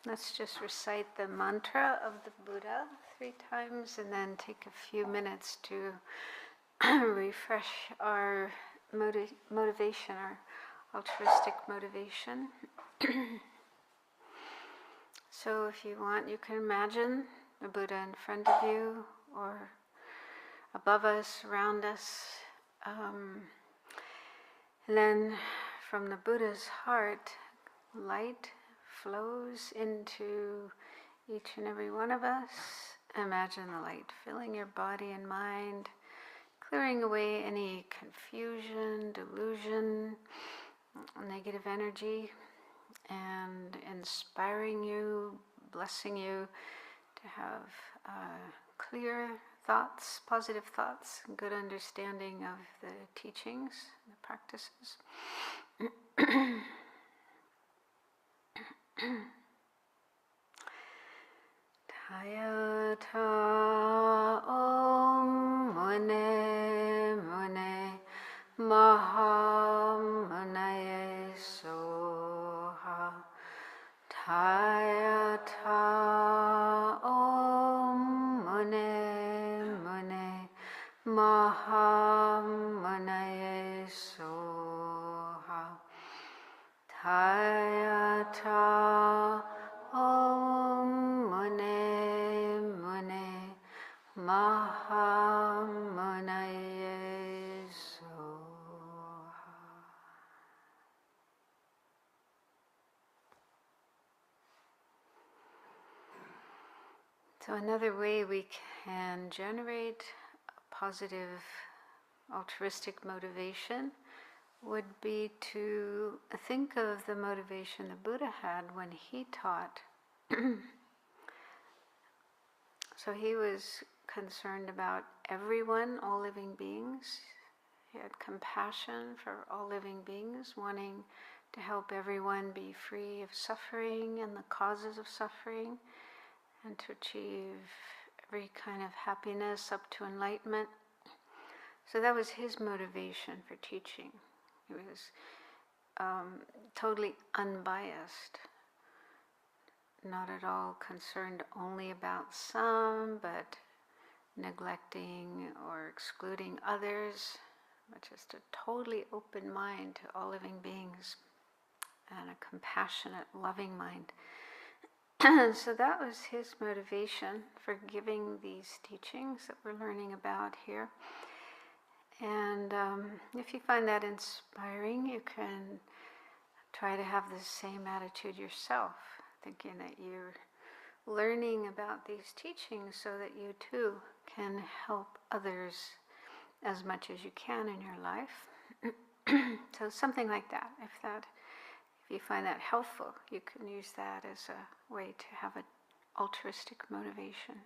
let's just recite the mantra of the Buddha 3 times and then take a few minutes to refresh our motivation, our altruistic motivation. So if you want, you can imagine the Buddha in front of you or above us, around us. And then from the Buddha's heart, light flows into each and every one of us. Imagine the light filling your body and mind, clearing away any confusion, delusion, negative energy, and inspiring you, blessing you to have clear thoughts, positive thoughts, and good understanding of the teachings, the practices. Tayata Om Mune Mune Maha Munaye Soha. Tayata Om Mune Mune Maha Munaye Soha. Tayata Om Mune Mune Maha Munaye Soha. So another way we can generate a positive altruistic motivation would be to think of the motivation the Buddha had when he taught. So he was concerned about everyone, all living beings. He had compassion for all living beings, wanting to help everyone be free of suffering and the causes of suffering, and to achieve every kind of happiness up to enlightenment. So that was his motivation for teaching. He was totally unbiased, not at all concerned only about some, but neglecting or excluding others, but just a totally open mind to all living beings and a compassionate, loving mind. So that was his motivation for giving these teachings that we're learning about here. And if you find that inspiring, you can try to have the same attitude yourself, thinking that you're learning about these teachings so that you too can help others as much as you can in your life. So something like that. If you find that helpful, you can use that as a way to have an altruistic motivation.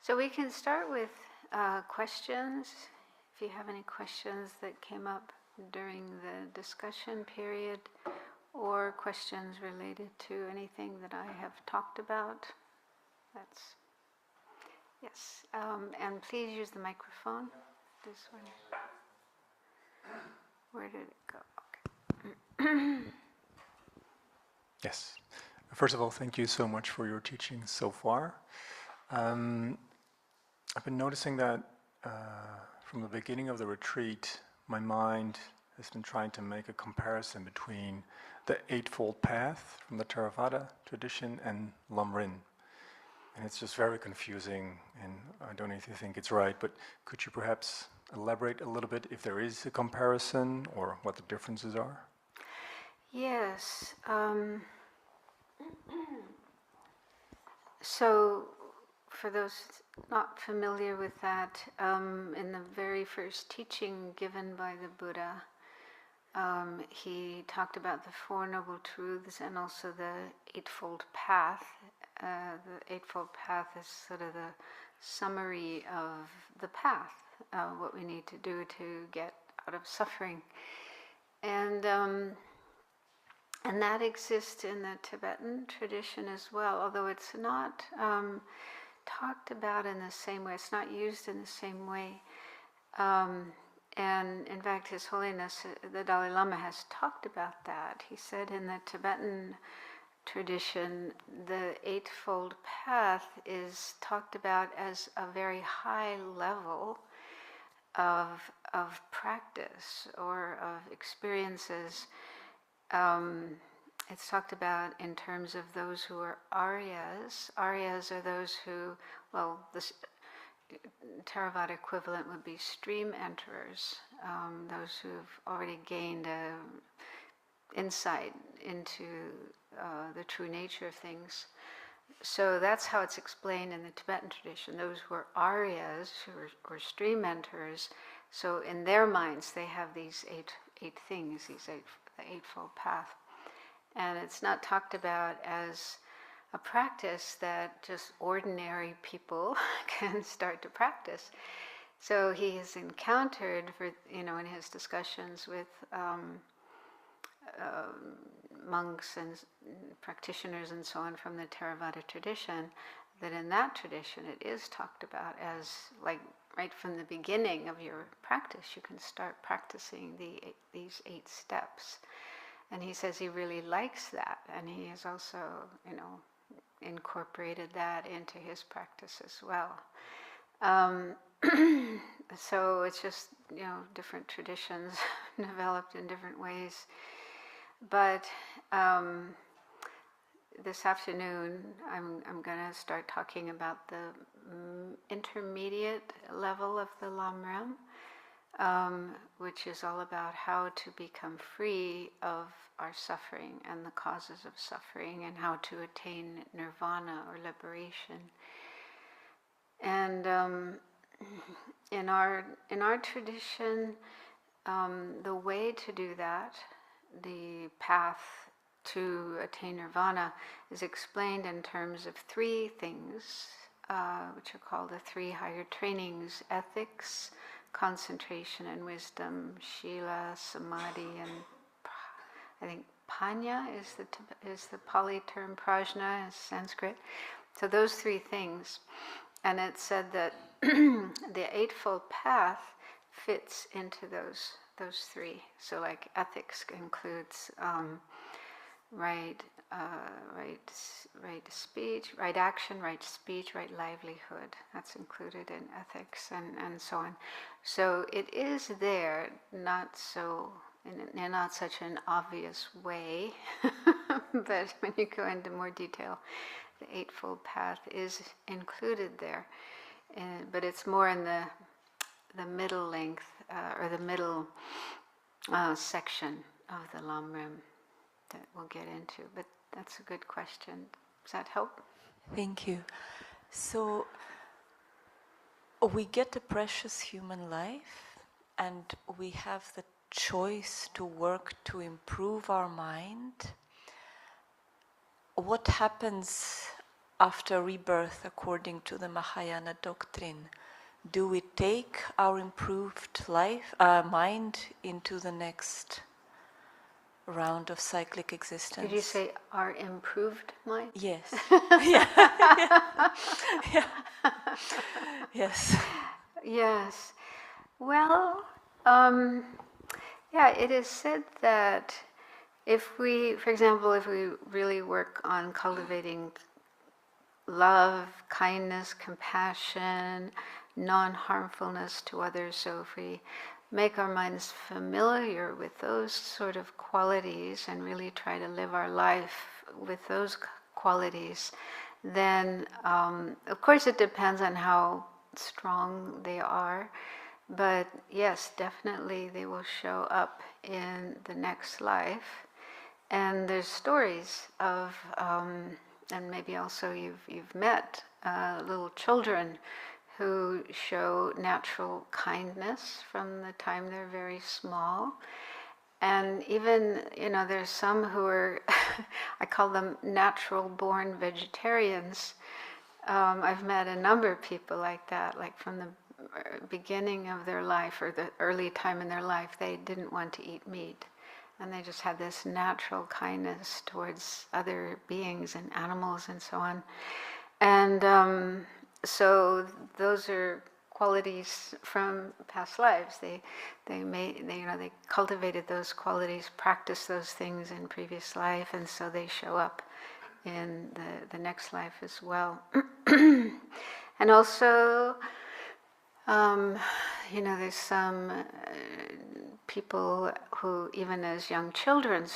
So we can start with questions. If you have any questions that came up during the discussion period, or questions related to anything that I have talked about, yes. And please use the microphone. This one. Where did it go? Okay. Yes. First of all, thank you so much for your teaching so far. I've been noticing that from the beginning of the retreat, my mind has been trying to make a comparison between the Eightfold Path from the Theravada tradition and Lamrim. And it's just very confusing, and I don't know if you think it's right, but could you perhaps elaborate a little bit if there is a comparison or what the differences are? Yes. So, for those not familiar with that, in the very first teaching given by the Buddha, he talked about the Four Noble Truths and also the Eightfold Path. The Eightfold Path is sort of the summary of the path, what we need to do to get out of suffering. And that exists in the Tibetan tradition as well, although it's not talked about in the same way, it's not used in the same way. And in fact, His Holiness, the Dalai Lama, has talked about that. He said in the Tibetan tradition, the Eightfold Path is talked about as a very high level of practice or of experiences. It's talked about in terms of those who are Aryas. Aryas are those who, well, the Theravada equivalent would be stream enterers, those who've already gained insight into the true nature of things. So that's how it's explained in the Tibetan tradition. Those who are Aryas, who are stream enterers, so in their minds they have these eight things, the Eightfold Path. And it's not talked about as a practice that just ordinary people can start to practice. So he has encountered, in his discussions with monks and practitioners and so on from the Theravada tradition, that in that tradition it is talked about as, like, right from the beginning of your practice, you can start practicing these 8 steps. And he says he really likes that, and he has also, incorporated that into his practice as well. So it's just, different traditions developed in different ways. But this afternoon, I'm going to start talking about the intermediate level of the Lamrim, which is all about how to become free of our suffering and the causes of suffering, and how to attain nirvana or liberation. And in our tradition, the way to do that, the path to attain nirvana, is explained in terms of 3 things, which are called the 3 higher trainings: ethics, concentration and wisdom, shila, samadhi, and I think panya is the Pali term, prajna is Sanskrit. So those 3 things. And it said that the Eightfold Path fits into those 3. So, like, ethics includes right speech, right action, right speech, right livelihood. That's included in ethics and so on. So it is there, not so in not such an obvious way, but when you go into more detail, the Eightfold Path is included there. But it's more in the middle length or the middle section of the Lamrim that we'll get into. But that's a good question. Does that help? Thank you. So we get a precious human life, and we have the choice to work to improve our mind. What happens after rebirth according to the Mahayana doctrine? Do we take our improved mind into the next round of cyclic existence? Did you say our improved mind? Yes. Yeah. Yes. Yes. Well, it is said that if we, for example, if we really work on cultivating love, kindness, compassion, non-harmfulness to others, so if we make our minds familiar with those sort of qualities and really try to live our life with those qualities, then of course it depends on how strong they are, but yes, definitely they will show up in the next life. And there's stories of, and maybe also you've met little children who show natural kindness from the time they're very small. And even, there's some who are, I call them natural-born vegetarians. I've met a number of people like that, like from the beginning of their life or the early time in their life, they didn't want to eat meat. And they just had this natural kindness towards other beings and animals and so on. And so those are qualities from past lives. They cultivated those qualities, practiced those things in previous life, and so they show up in the next life as well. And also, there's some people who, even as young children,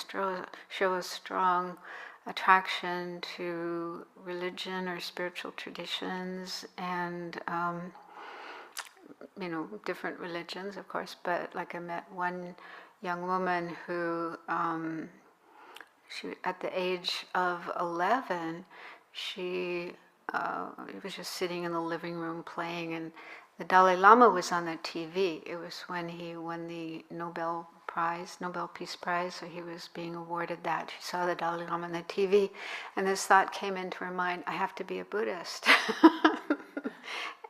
show a strong attraction to religion or spiritual traditions and, different religions, of course. But like I met one young woman who, she, at the age of 11, she was just sitting in the living room playing, and the Dalai Lama was on the TV. It was when he won the Nobel Peace Prize, so he was being awarded that. She saw the Dalai Lama on the TV, and this thought came into her mind, I have to be a Buddhist.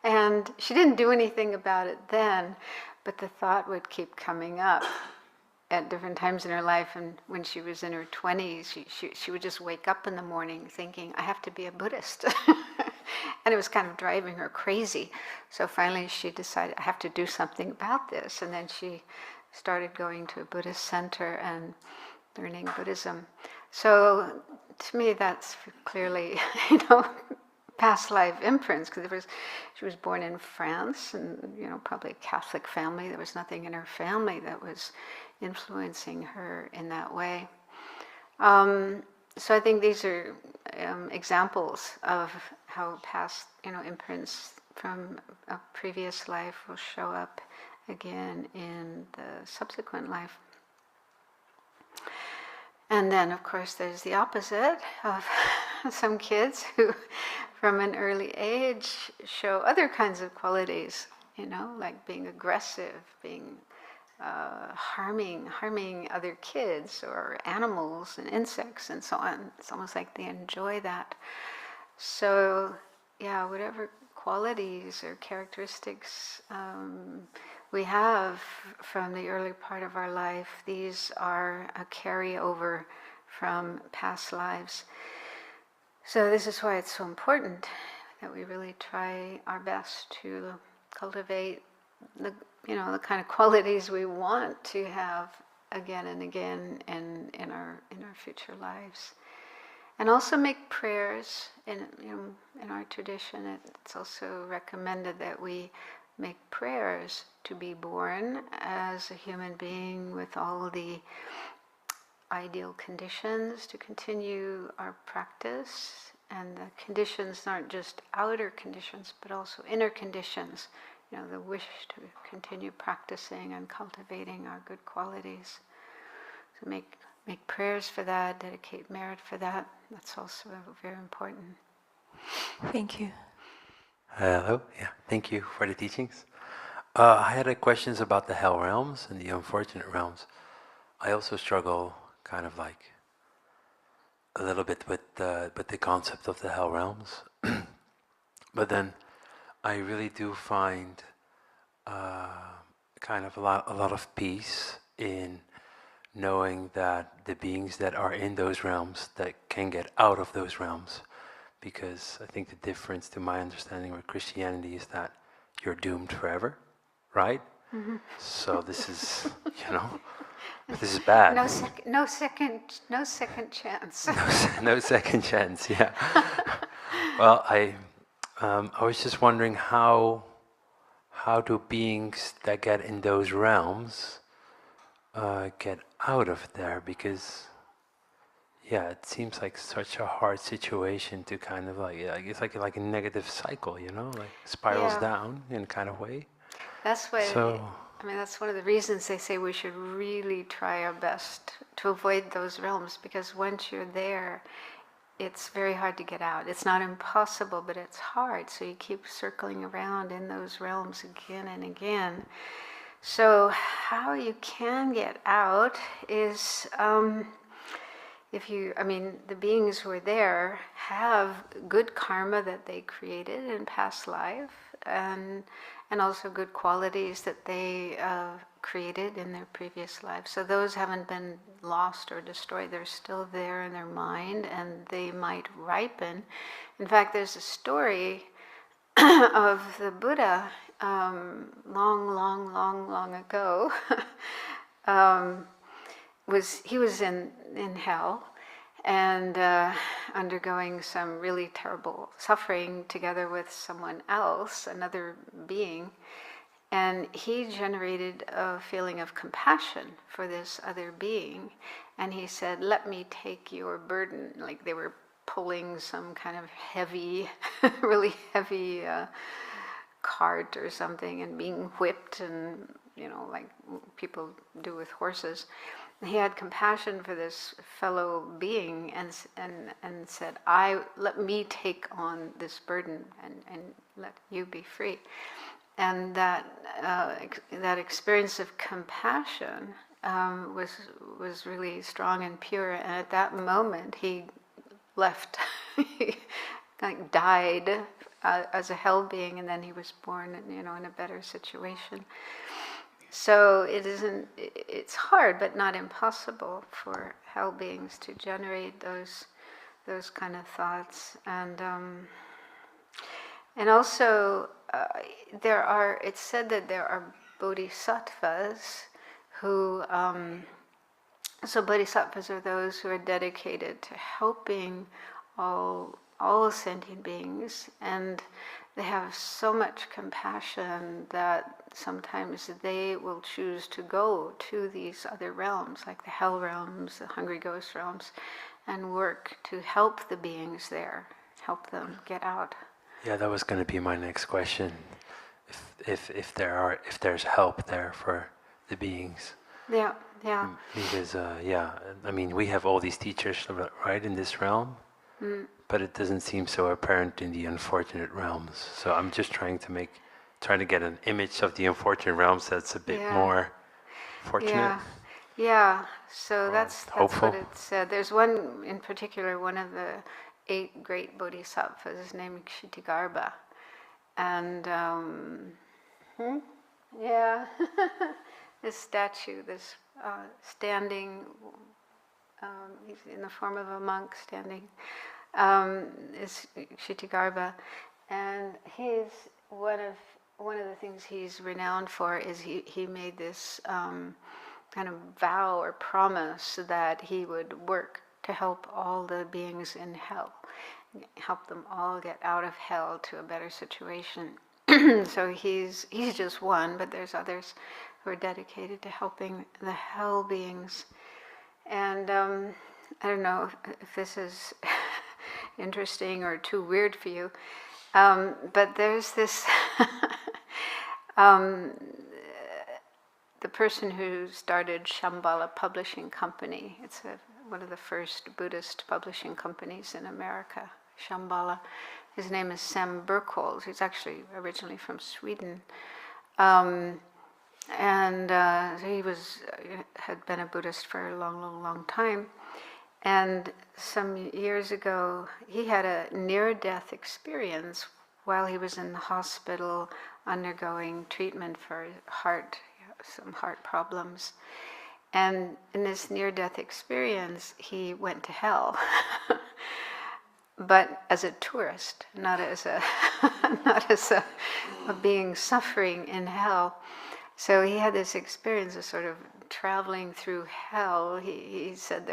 And she didn't do anything about it then, but the thought would keep coming up at different times in her life. And when she was in her 20s, she would just wake up in the morning thinking, I have to be a Buddhist. And it was kind of driving her crazy. So finally she decided, I have to do something about this. And then she started going to a Buddhist center and learning Buddhism. So to me, that's clearly, past life imprints, because she was born in France, and probably a Catholic family. There was nothing in her family that was influencing her in that way. So I think these are examples of how past imprints from a previous life will show up again in the subsequent life. And then, of course, there's the opposite of some kids who, from an early age, show other kinds of qualities, like being aggressive, being harming other kids or animals and insects and so on. It's almost like they enjoy that. So, yeah, whatever qualities or characteristics we have from the early part of our life, these are a carryover from past lives. So this is why it's so important that we really try our best to cultivate the kind of qualities we want to have again and again in our future lives. And also make prayers. In our tradition, it's also recommended that we make prayers to be born as a human being with all the ideal conditions to continue our practice. And the conditions aren't just outer conditions, but also inner conditions. The wish to continue practicing and cultivating our good qualities. So make prayers for that, dedicate merit for that. That's also very important. Thank you. Hello, thank you for the teachings. I had questions about the hell realms and the unfortunate realms. I also struggle kind of like a little bit with the concept of the hell realms. But then I really do find kind of a lot of peace in knowing that the beings that are in those realms that can get out of those realms, because I think the difference to my understanding with Christianity is that you're doomed forever, right? Mm-hmm. So this is, this is bad. No second chance. No second chance. Yeah. Well, I was just wondering how do beings that get in those realms get out of there? Because it seems like such a hard situation to kind of it's like a negative cycle, like spirals down in a kind of way. That's why, So, that's one of the reasons they say we should really try our best to avoid those realms, because once you're there, it's very hard to get out. It's not impossible, but it's hard. So you keep circling around in those realms again and again. So how you can get out is, the beings who are there have good karma that they created in past life, and also good qualities that they created in their previous life. So those haven't been lost or destroyed. They're still there in their mind, and they might ripen. In fact, there's a story of the Buddha long ago. He was in hell and undergoing some really terrible suffering together with someone else, another being. And he generated a feeling of compassion for this other being. And he said, "Let me take your burden." Like they were pulling some kind of heavy, really heavy cart or something, and being whipped, and like people do with horses. He had compassion for this fellow being and said, let me take on this burden and let you be free. And that experience of compassion was really strong and pure. And at that moment, he left, he died as a hell being, and then he was born, in a better situation. So it's hard, but not impossible for hell beings to generate those kind of thoughts. And also it's said that there are bodhisattvas who, so bodhisattvas are those who are dedicated to helping all sentient beings, and they have so much compassion that sometimes they will choose to go to these other realms, like the hell realms, the hungry ghost realms, and work to help the beings there, help them get out. Yeah, that was going to be my next question. If there's help there for the beings. Yeah. Because we have all these teachers, right, in this realm. But it doesn't seem so apparent in the unfortunate realms. So I'm just trying to get an image of the unfortunate realms that's a bit more fortunate. Yeah. So that's hopeful. what it said. There's one in particular, one of the 8 great bodhisattvas named Kshitigarbha. And this statue, this standing, he's in the form of a monk standing, is Kshitigarbha, and he's one of the things he's renowned for is he made this kind of vow or promise that he would work to help all the beings in hell, help them all get out of hell to a better situation. So he's just one, but there's others who are dedicated to helping the hell beings. And I don't know if this is interesting or too weird for you, but there's this the person who started Shambhala Publishing Company. It's one of the first Buddhist publishing companies in America, Shambhala. His name is Sam Berkholz. He's actually originally from Sweden. And he had been a Buddhist for a long time. And some years ago, he had a near-death experience while he was in the hospital undergoing treatment for some heart problems. And in this near-death experience, he went to hell, but as a tourist, not as a being suffering in hell. So he had this experience of sort of traveling through hell. He said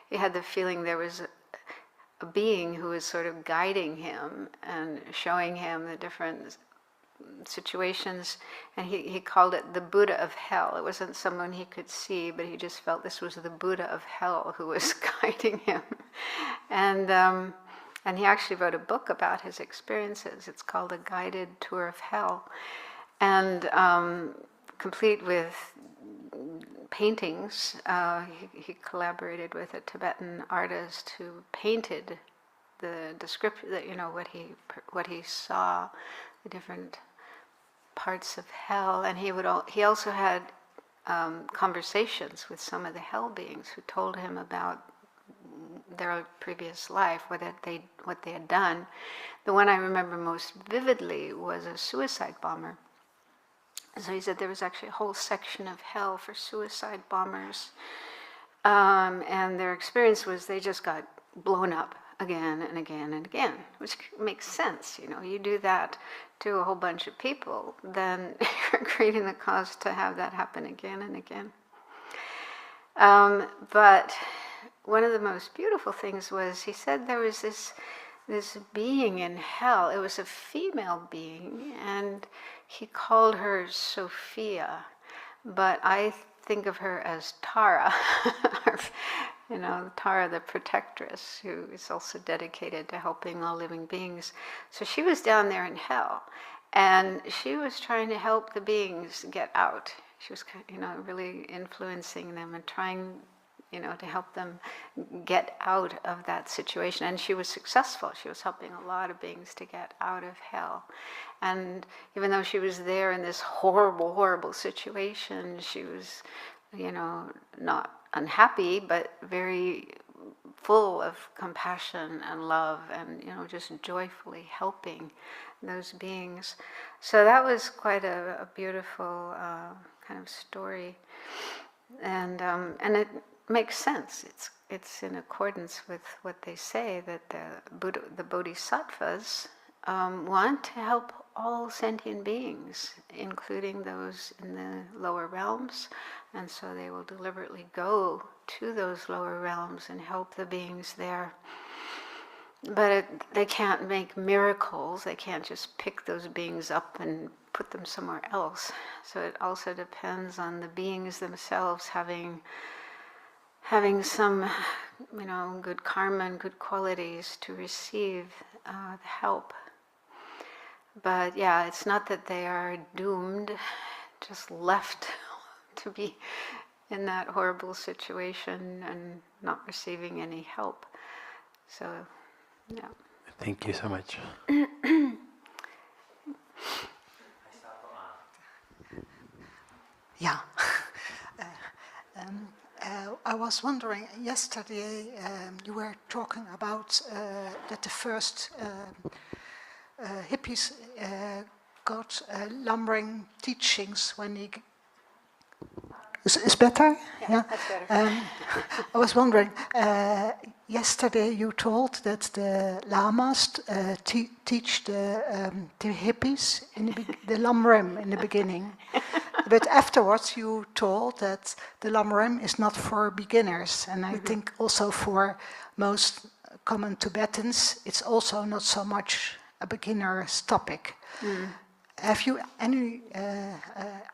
he had the feeling there was a being who was sort of guiding him and showing him the different situations, and he called it the Buddha of hell. It wasn't someone he could see, but he just felt this was the Buddha of hell who was guiding him. And he actually wrote a book about his experiences. It's called A Guided Tour of Hell, and complete with paintings. He collaborated with a Tibetan artist who painted the description, what he saw, the different parts of hell, and he also had conversations with some of the hell beings who told him about their previous life, what they had done. The one I remember most vividly was a suicide bomber. So he said there was actually a whole section of hell for suicide bombers, and their experience was they just got blown up again and again and again, which makes sense. You do that to a whole bunch of people, then you're creating the cause to have that happen again and again. But one of the most beautiful things was, he said there was this being in hell. It was a female being, and he called her Sophia, but I think of her as Tara, Tara the protectress, who is also dedicated to helping all living beings. So she was down there in hell, and she was trying to help the beings get out. She was, really influencing them and trying, to help them get out of that situation. And she was successful. She was helping a lot of beings to get out of hell. And even though she was there in this horrible, horrible situation, she was, not unhappy, but very full of compassion and love, and just joyfully helping those beings. So that was quite a beautiful kind of story, and it makes sense. It's in accordance with what they say, that the bodhisattvas want to help all sentient beings, including those in the lower realms, and so they will deliberately go to those lower realms and help the beings there. But they can't make miracles. They can't just pick those beings up and put them somewhere else. So it also depends on the beings themselves having some, good karma and good qualities to receive the help. But yeah, it's not that they are doomed, just left to be in that horrible situation and not receiving any help. So, yeah. Thank you so much. Yeah. I was wondering, yesterday you were talking about that the first hippies got Lamrim teachings when he... Is better? Yeah, that's better. I was wondering, yesterday you told that the lamas teach the hippies the Lamrim in the beginning. But afterwards you told that the Lamrim is not for beginners. And I think also for most common Tibetans, it's also not so much a beginner's topic. Have you any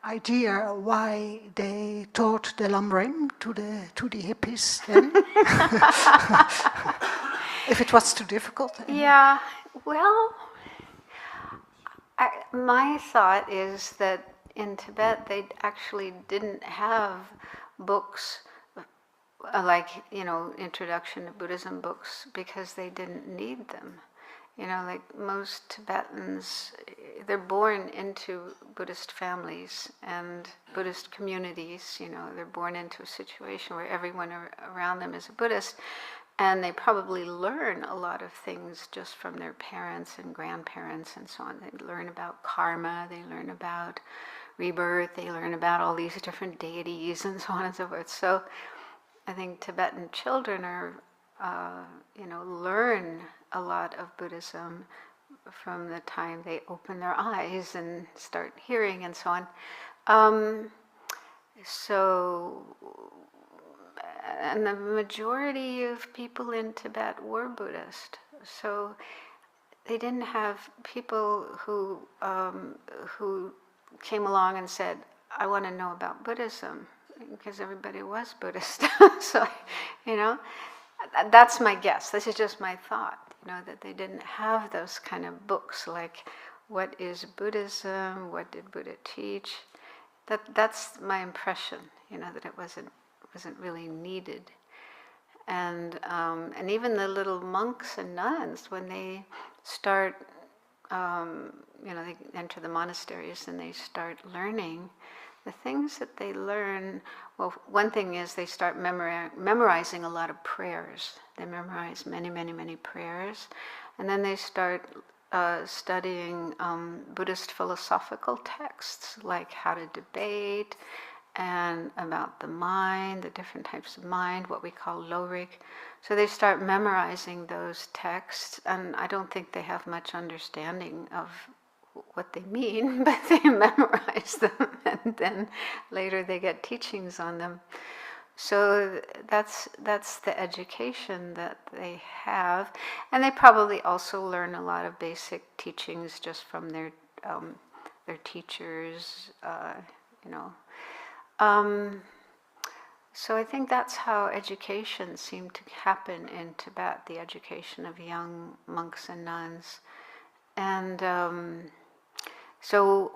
idea why they taught the Lamrim to the hippies then? If it was too difficult? Yeah, well, my thought is that in Tibet they actually didn't have books like, introduction to Buddhism books, because they didn't need them. Like most Tibetans, they're born into Buddhist families and Buddhist communities. They're born into a situation where everyone around them is a Buddhist, and they probably learn a lot of things just from their parents and grandparents and so on. They learn about karma, they learn about rebirth, they learn about all these different deities and so on and so forth. So I think Tibetan children are, learn a lot of Buddhism from the time they open their eyes and start hearing and so on. And the majority of people in Tibet were Buddhist. So they didn't have people who came along and said, I want to know about Buddhism, because everybody was Buddhist. So, that's my guess. This is just my thought, that they didn't have those kind of books like, what is Buddhism? What did Buddha teach? That's my impression, that it wasn't really needed. And even the little monks and nuns, when they start, they enter the monasteries and they start learning, the things that they learn, well, one thing is they start memorizing a lot of prayers. They memorize many, many, many prayers. And then they start studying Buddhist philosophical texts, like how to debate, and about the mind, the different types of mind, what we call lorik. So they start memorizing those texts, and I don't think they have much understanding of what they mean, but they memorize them, and then later they get teachings on them. So that's the education that they have, and they probably also learn a lot of basic teachings just from their teachers, So I think that's how education seemed to happen in Tibet, the education of young monks and nuns. And so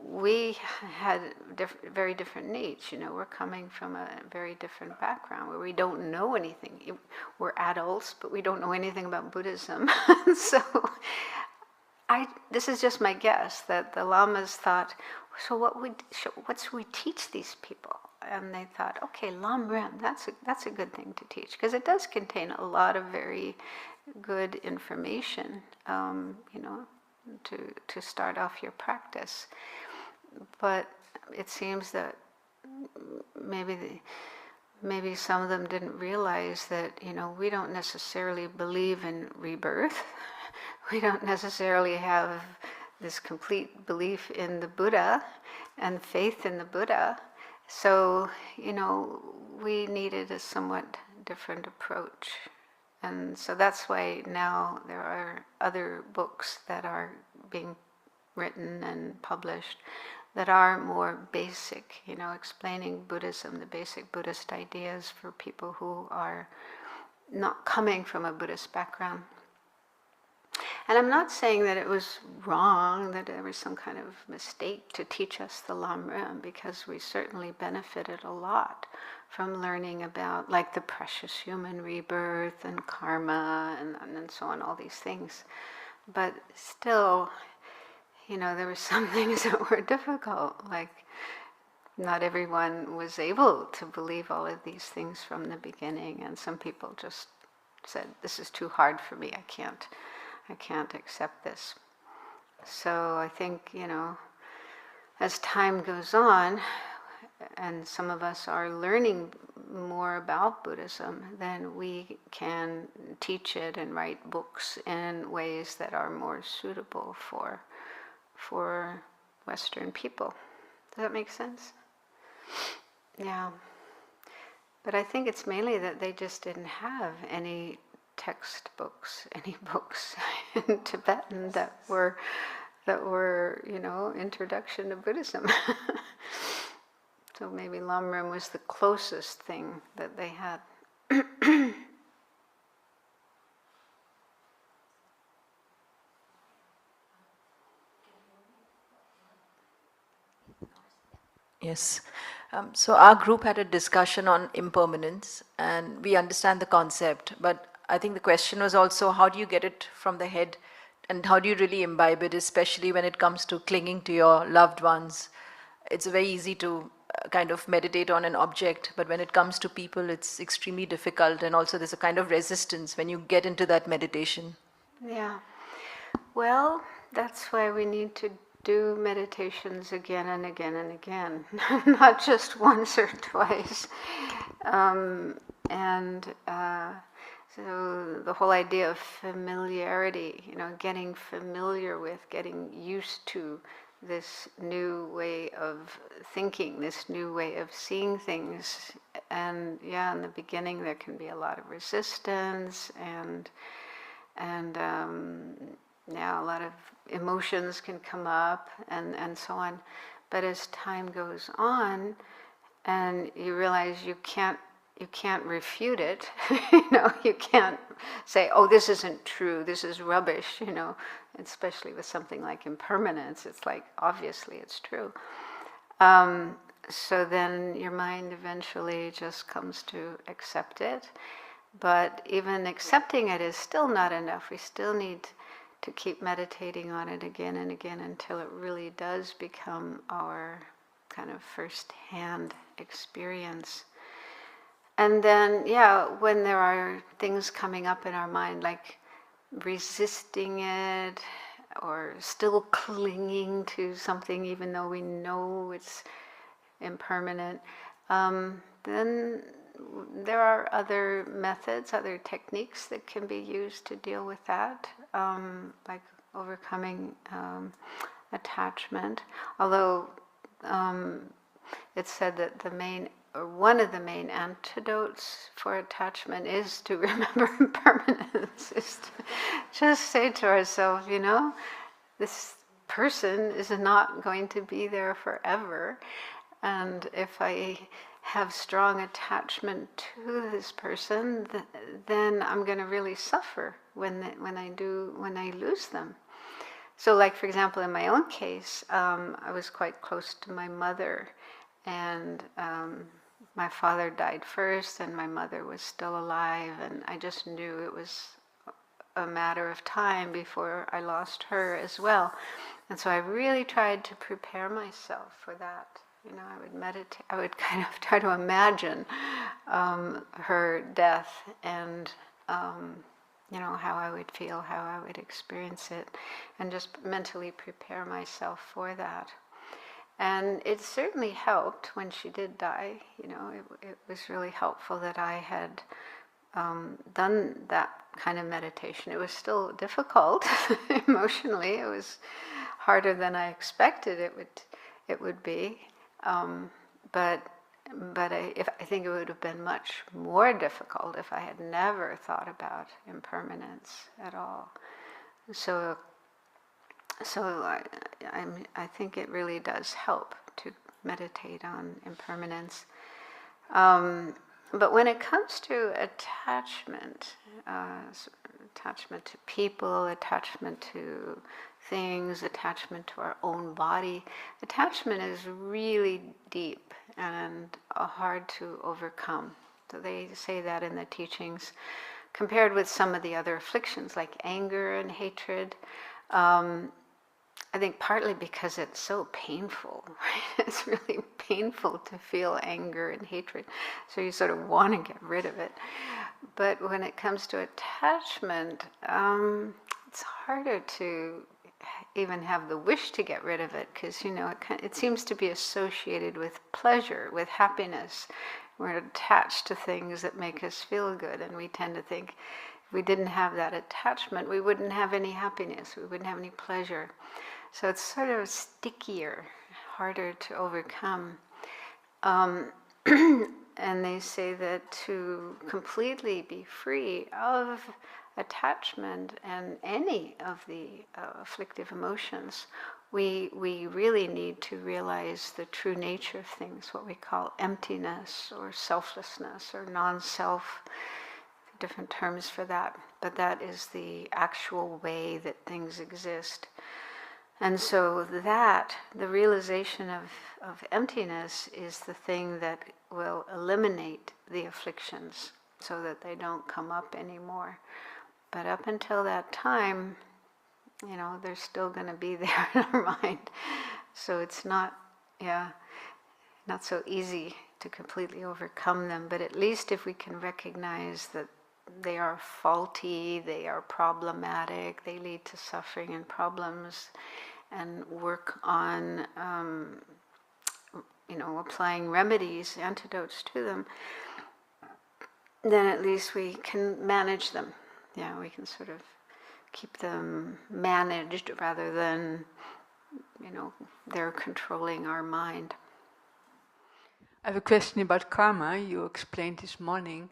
we had very different needs. We're coming from a very different background where we don't know anything. We're adults, but we don't know anything about Buddhism. So this is just my guess, that the lamas thought, so what should we teach these people? And they thought, okay, Lamrim, that's a good thing to teach, because it does contain a lot of very good information, to start off your practice. But it seems that maybe some of them didn't realize that, we don't necessarily believe in rebirth. We don't necessarily have this complete belief in the Buddha and faith in the Buddha. So, we needed a somewhat different approach. And so that's why now there are other books that are being written and published that are more basic, explaining Buddhism, the basic Buddhist ideas for people who are not coming from a Buddhist background. And I'm not saying that it was wrong, that there was some kind of mistake to teach us the Lamrim, because we certainly benefited a lot from learning about, like, the precious human rebirth and karma and so on, all these things. But still, there were some things that were difficult, like not everyone was able to believe all of these things from the beginning, and some people just said, this is too hard for me, I can't accept this. So I think, as time goes on, and some of us are learning more about Buddhism, then we can teach it and write books in ways that are more suitable for Western people. Does that make sense? Yeah. But I think it's mainly that they just didn't have any textbooks, any books in Tibetan that were introduction to Buddhism. So maybe Lamrim was the closest thing that they had. Yes. So our group had a discussion on impermanence, and we understand the concept, but I think the question was also, how do you get it from the head, and how do you really imbibe it, especially when it comes to clinging to your loved ones? It's very easy to kind of meditate on an object, but when it comes to people, it's extremely difficult, and also there's a kind of resistance when you get into that meditation. Yeah. Well, that's why we need to do meditations again and again and again, not just once or twice. So the whole idea of familiarity, getting familiar with, getting used to this new way of thinking, this new way of seeing things. And in the beginning there can be a lot of resistance, and a lot of emotions can come up and so on. But as time goes on, and you realize you can't refute it, you can't say, oh, this isn't true, this is rubbish, especially with something like impermanence. It's like, obviously it's true. So then your mind eventually just comes to accept it. But even accepting it is still not enough. We still need to keep meditating on it again and again until it really does become our kind of first-hand experience. And then, when there are things coming up in our mind, like resisting it, or still clinging to something even though we know it's impermanent, then there are other methods, other techniques that can be used to deal with that, like overcoming attachment. Although it's said that one of the main antidotes for attachment is to remember impermanence. Is to just say to ourselves, this person is not going to be there forever. And if I have strong attachment to this person, then I'm going to really suffer when I lose them. So, like for example, in my own case, I was quite close to my mother, and my father died first, and my mother was still alive, and I just knew it was a matter of time before I lost her as well. And so I really tried to prepare myself for that. I would meditate, I would kind of try to imagine her death and, how I would feel, how I would experience it, and just mentally prepare myself for that. And it certainly helped when she did die. It was really helpful that I had done that kind of meditation. It was still difficult emotionally. It was harder than I expected it would be. But I think it would have been much more difficult if I had never thought about impermanence at all. So I think it really does help to meditate on impermanence. But when it comes to attachment to people, attachment to things, attachment to our own body, attachment is really deep and hard to overcome. So they say that in the teachings, compared with some of the other afflictions like anger and hatred. I think partly because it's so painful, right? It's really painful to feel anger and hatred, so you sort of want to get rid of it. But when it comes to attachment, it's harder to even have the wish to get rid of it, because it seems to be associated with pleasure, with happiness. We're attached to things that make us feel good, and we tend to think if we didn't have that attachment, we wouldn't have any happiness, we wouldn't have any pleasure. So it's sort of stickier, harder to overcome. And they say that to completely be free of attachment and any of the afflictive emotions, we really need to realize the true nature of things, what we call emptiness or selflessness or non-self, different terms for that. But that is the actual way that things exist. And so the realization of emptiness is the thing that will eliminate the afflictions so that they don't come up anymore. But up until that time, they're still going to be there in our mind. So it's not so easy to completely overcome them. But at least if we can recognize that they are faulty, they are problematic, they lead to suffering and problems, and work on applying remedies, antidotes to them, then at least we can manage them. Yeah, we can sort of keep them managed rather than, they're controlling our mind. I have a question about karma. You explained this morning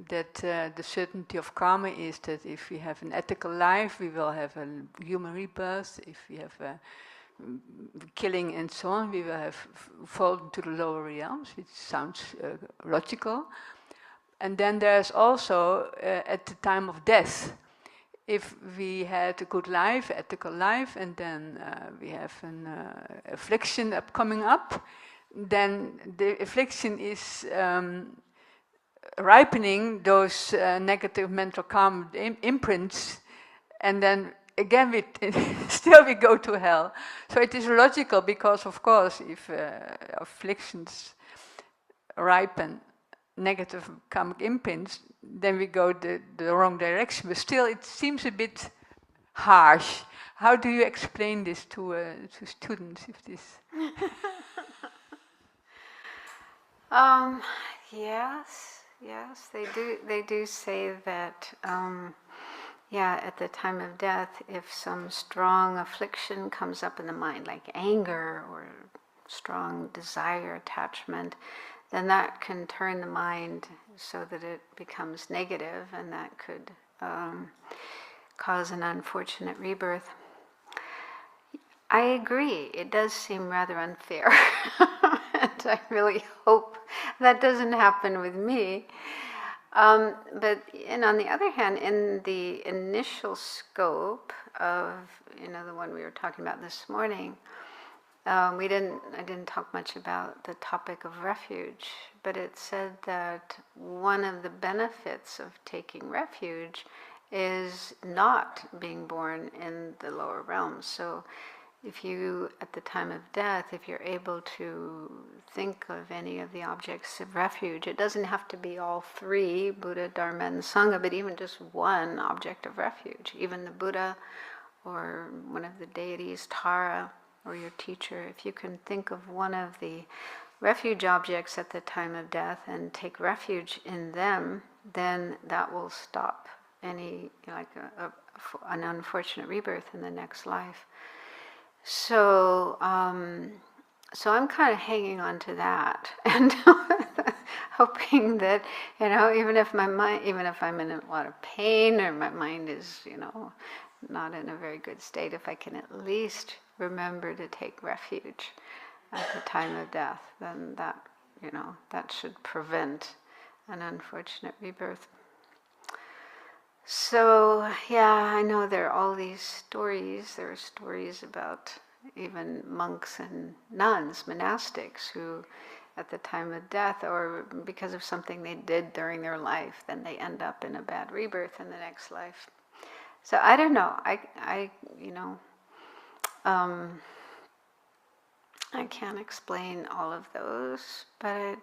that the certainty of karma is that if we have an ethical life, we will have a human rebirth. If we have a killing and so on, we will have fallen to the lower realms, which sounds logical. And then there's also at the time of death, if we had a good life, ethical life, and then we have an affliction coming up, then the affliction is ripening those negative mental karma imprints, and then again we go to hell. So it is logical, because of course if afflictions ripen negative karmic imprints, then we go the wrong direction. But still it seems a bit harsh. How do you explain this to students, if this? Yes, they do say that, at the time of death, if some strong affliction comes up in the mind, like anger or strong desire, attachment, then that can turn the mind so that it becomes negative, and that could cause an unfortunate rebirth. I agree, it does seem rather unfair. And I really hope that doesn't happen with me. But on the other hand, in the initial scope of, the one we were talking about this morning, I didn't talk much about the topic of refuge, but it said that one of the benefits of taking refuge is not being born in the lower realms. So if you, at the time of death, if you're able to think of any of the objects of refuge, it doesn't have to be all three, Buddha, Dharma, and Sangha, but even just one object of refuge, even the Buddha or one of the deities, Tara, or your teacher, if you can think of one of the refuge objects at the time of death and take refuge in them, then that will stop any, an unfortunate rebirth in the next life. So I'm kind of hanging on to that, and hoping that, even if I'm in a lot of pain, or my mind is, not in a very good state, if I can at least remember to take refuge at the time of death, then that should prevent an unfortunate rebirth. So, I know there are all these stories. There are stories about even monks and nuns, monastics, who at the time of death, or because of something they did during their life, then they end up in a bad rebirth in the next life. So I don't know. I can't explain all of those, but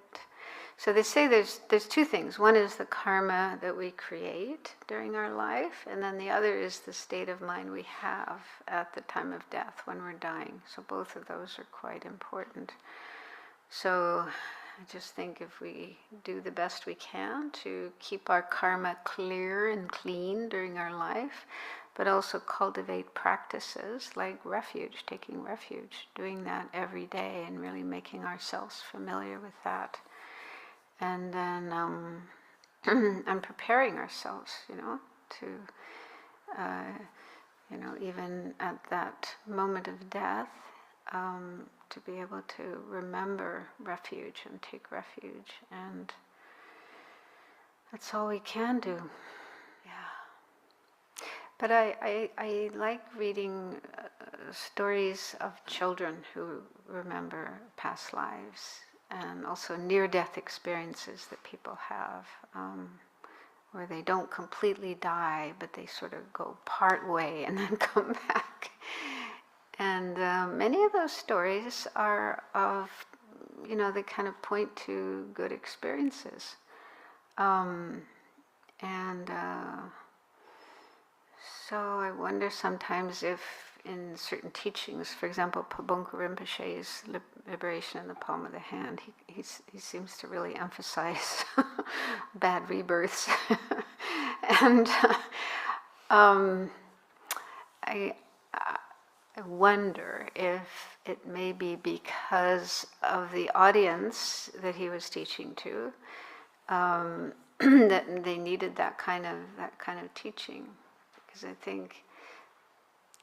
so they say there's two things. One is the karma that we create during our life, and then the other is the state of mind we have at the time of death, when we're dying. So both of those are quite important. So I just think if we do the best we can to keep our karma clear and clean during our life, but also cultivate practices like refuge, taking refuge, doing that every day and really making ourselves familiar with that. And then and preparing ourselves, to, even at that moment of death, to be able to remember refuge and take refuge. And that's all we can do. But I like reading stories of children who remember past lives, and also near-death experiences that people have, where they don't completely die, but they sort of go part way and then come back. And many of those stories are of, they kind of point to good experiences. So I wonder sometimes if in certain teachings, for example, Pabonka Rinpoche's Liberation in the Palm of the Hand, he seems to really emphasize bad rebirths. And I wonder if it may be because of the audience that he was teaching to, that they needed that kind of teaching, because I think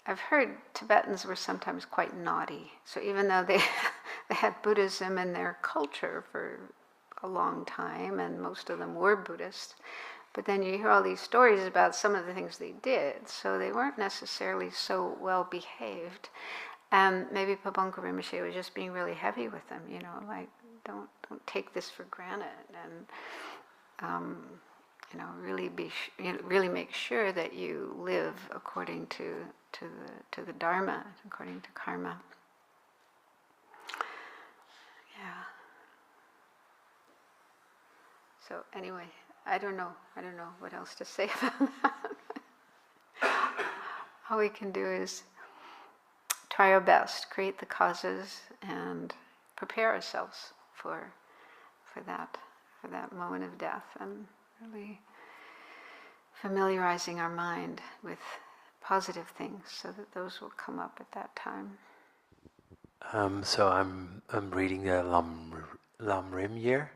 I've heard Tibetans were sometimes quite naughty. So even though they had Buddhism in their culture for a long time, and most of them were Buddhist, but then you hear all these stories about some of the things they did, so they weren't necessarily so well behaved. And maybe Pabongka Rinpoche was just being really heavy with them, like don't take this for granted, and really make sure that you live according to the Dharma, according to karma. Yeah. So anyway, I don't know what else to say about that. All we can do is try our best, create the causes, and prepare ourselves for that moment of death, and really familiarizing our mind with positive things so that those will come up at that time. So I'm reading the Lamrim year.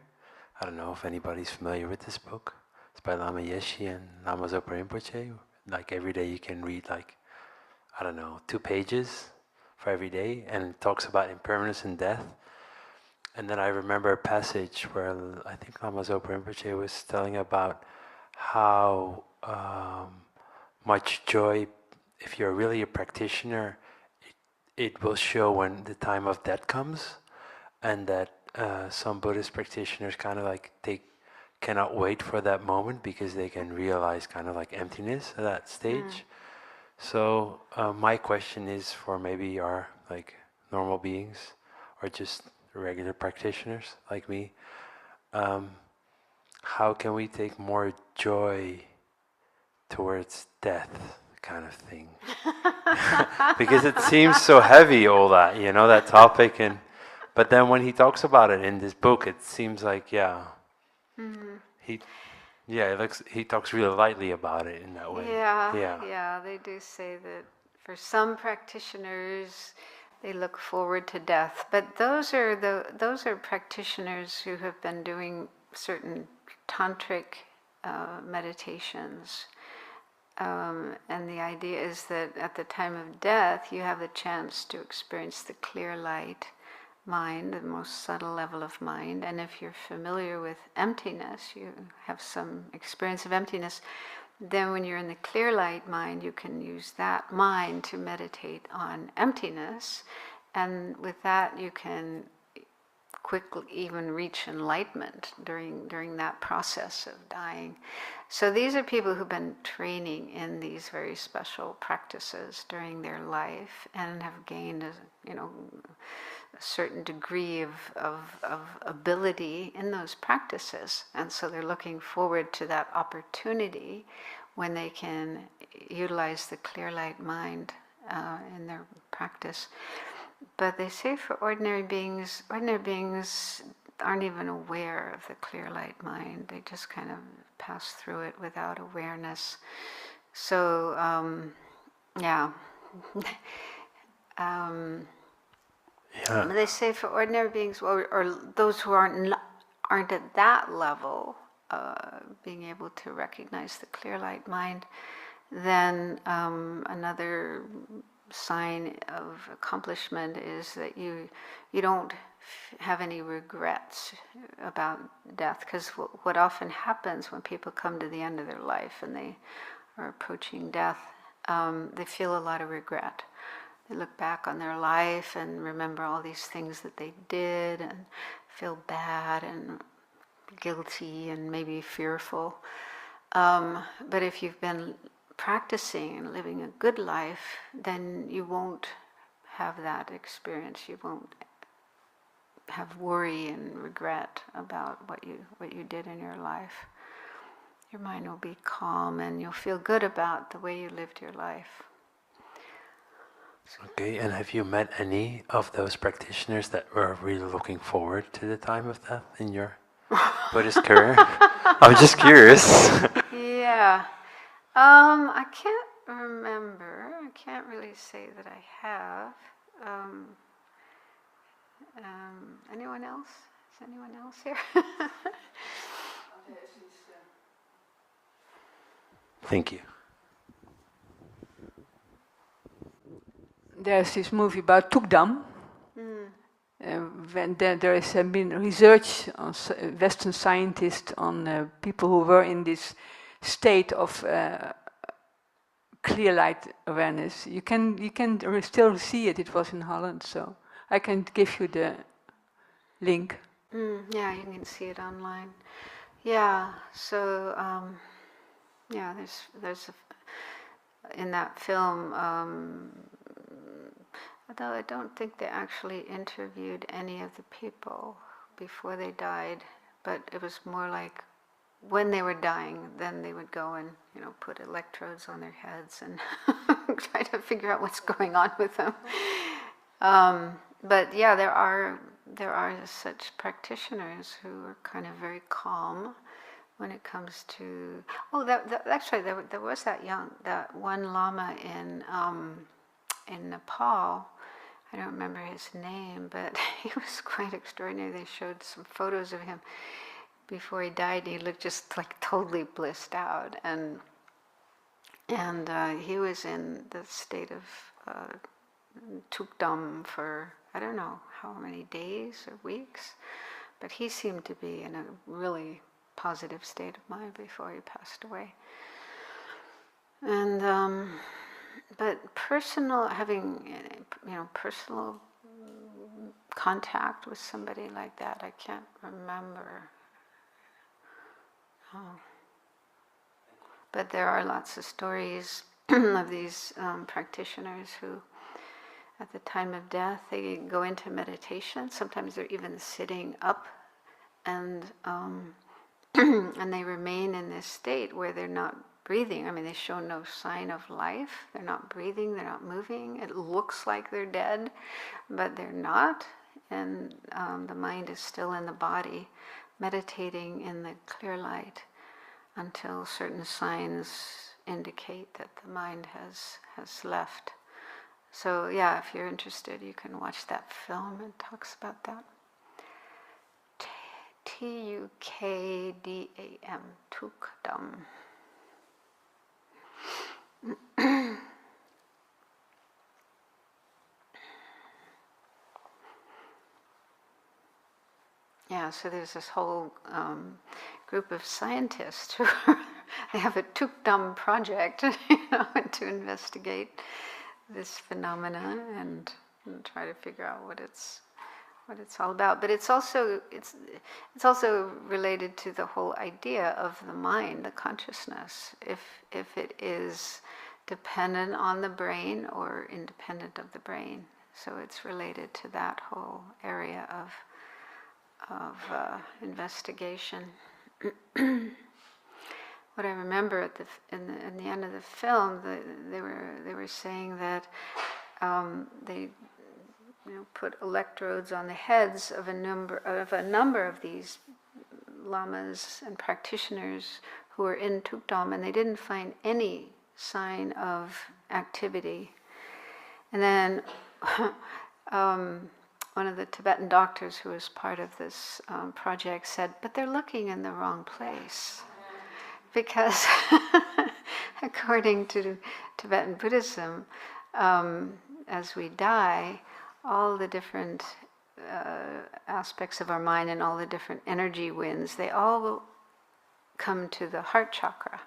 I don't know if anybody's familiar with this book. It's by Lama Yeshe and Lama Zopa Rinpoche. Like every day you can read 2 pages for every day, and it talks about impermanence and death. And then I remember a passage where I think Lama Zopa Rinpoche was telling about how much joy, if you're really a practitioner, it will show when the time of death comes, and that some Buddhist practitioners they cannot wait for that moment because they can realize emptiness at that stage. So my question is for maybe our normal beings or just regular practitioners like me, how can we take more joy towards death kind of thing? Because it seems so heavy, all that, that topic, but then when he talks about it in this book, it seems like, he talks really lightly about it in that way. Yeah, they do say that for some practitioners, they look forward to death, but those are practitioners who have been doing certain tantric meditations. And the idea is that at the time of death, you have the chance to experience the clear light mind, the most subtle level of mind. And if you're familiar with emptiness, you have some experience of emptiness, then when you're in the clear light mind, you can use that mind to meditate on emptiness. And with that, you can quickly even reach enlightenment during that process of dying. So these are people who've been training in these very special practices during their life and have gained a certain degree of ability in those practices. And so they're looking forward to that opportunity when they can utilize the clear light mind in their practice. But they say for ordinary beings aren't even aware of the clear light mind. They just kind of pass through it without awareness. So, they say for ordinary beings, or those who aren't at that level, being able to recognize the clear light mind, then another sign of accomplishment is that you don't have any regrets about death, because what often happens when people come to the end of their life and they are approaching death, they feel a lot of regret. They look back on their life and remember all these things that they did and feel bad and guilty and maybe fearful. But if you've been practicing and living a good life, then you won't have that experience. You won't have worry and regret about what you did in your life. Your mind will be calm and you'll feel good about the way you lived your life. Okay, and have you met any of those practitioners that were really looking forward to the time of death in your Buddhist career? I'm just curious. Yeah. I can't remember. I can't really say that I have. Anyone else? Is anyone else here? Thank you. There's this movie about Tukdam. When there has been research on Western scientists on people who were in this state of clear light awareness. You can still see it. It was in Holland, so I can give you the link. Yeah, you can see it online. Yeah, so there's in that film. Although I don't think they actually interviewed any of the people before they died, but it was more like when they were dying, then they would go and put electrodes on their heads and try to figure out what's going on with them. But yeah, there are such practitioners who are kind of very calm when it comes to. Oh, actually, there was that one Lama in Nepal. I don't remember his name, but he was quite extraordinary. They showed some photos of him before he died. He looked just like totally blissed out, and he was in the state of Tukdam for I don't know how many days or weeks, but he seemed to be in a really positive state of mind before he passed away. And but having personal contact with somebody like that, I can't remember. But there are lots of stories of these practitioners who, at the time of death, they go into meditation. Sometimes they're even sitting up, and and they remain in this state where they're not breathing. I mean, they show no sign of life. They're not breathing. They're not moving. It looks like they're dead, but they're not. And the mind is still in the body, meditating in the clear light until certain signs indicate that the mind has left. So yeah, if you're interested, you can watch that film. It talks about that. Tukdam, Tukdam. Yeah, so there's this whole group of scientists who they have a Tukdam project, to investigate this phenomena and try to figure out what it's all about. But it's also related to the whole idea of the mind, the consciousness. If it is dependent on the brain or independent of the brain. So it's related to that whole area of investigation. What I remember in the end of the film, they were saying that they put electrodes on the heads of a number of these lamas and practitioners who were in Tukdam, and they didn't find any sign of activity. And then one of the Tibetan doctors who was part of this project said, but they're looking in the wrong place. Because according to Tibetan Buddhism, as we die, all the different aspects of our mind and all the different energy winds, they all will come to the heart chakra.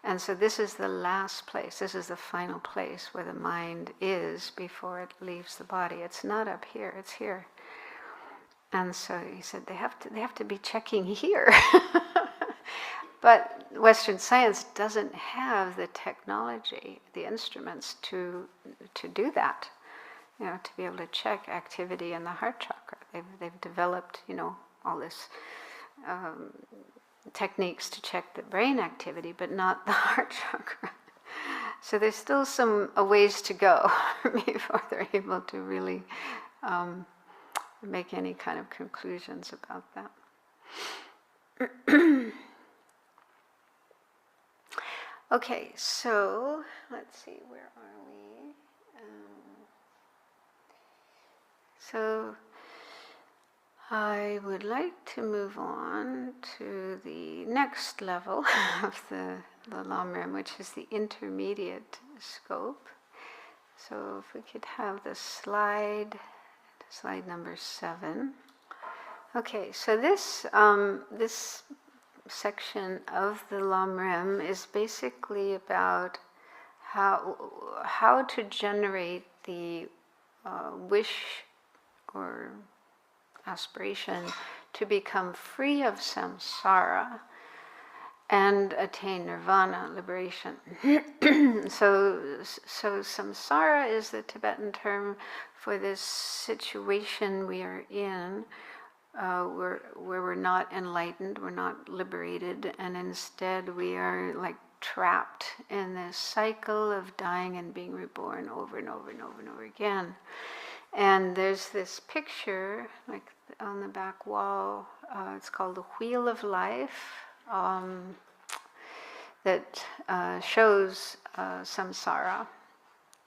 And so this is the last place, this is the final place where the mind is before it leaves the body. It's not up here, it's here. And so he said they have to be checking here. But Western science doesn't have the technology, the instruments to do that. To be able to check activity in the heart chakra. They've developed, all this techniques to check the brain activity, but not the heart chakra. So there's still a ways to go before they're able to really make any kind of conclusions about that. Okay, so let's see, where are we? I would like to move on to the next level of the Lamrim, which is the intermediate scope. So if we could have the slide number 7. Okay, so this section of the Lamrim is basically about how to generate the wish or aspiration to become free of samsara and attain nirvana, liberation. So samsara is the Tibetan term for this situation we are in, where we're not enlightened, we're not liberated, and instead we are like trapped in this cycle of dying and being reborn over and over and over and over again. And there's this picture, like on the back wall, it's called the Wheel of Life, that shows samsara.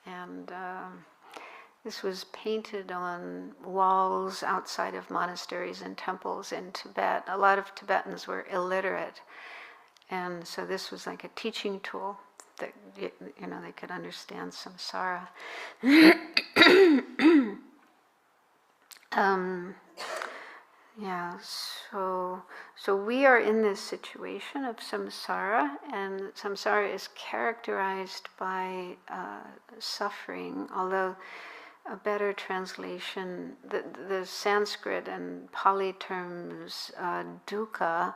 And this was painted on walls outside of monasteries and temples in Tibet. A lot of Tibetans were illiterate. And so this was like a teaching tool that, you know, they could understand samsara. So we are in this situation of samsara, and samsara is characterized by suffering, although a better translation, the Sanskrit and Pali terms, dukkha,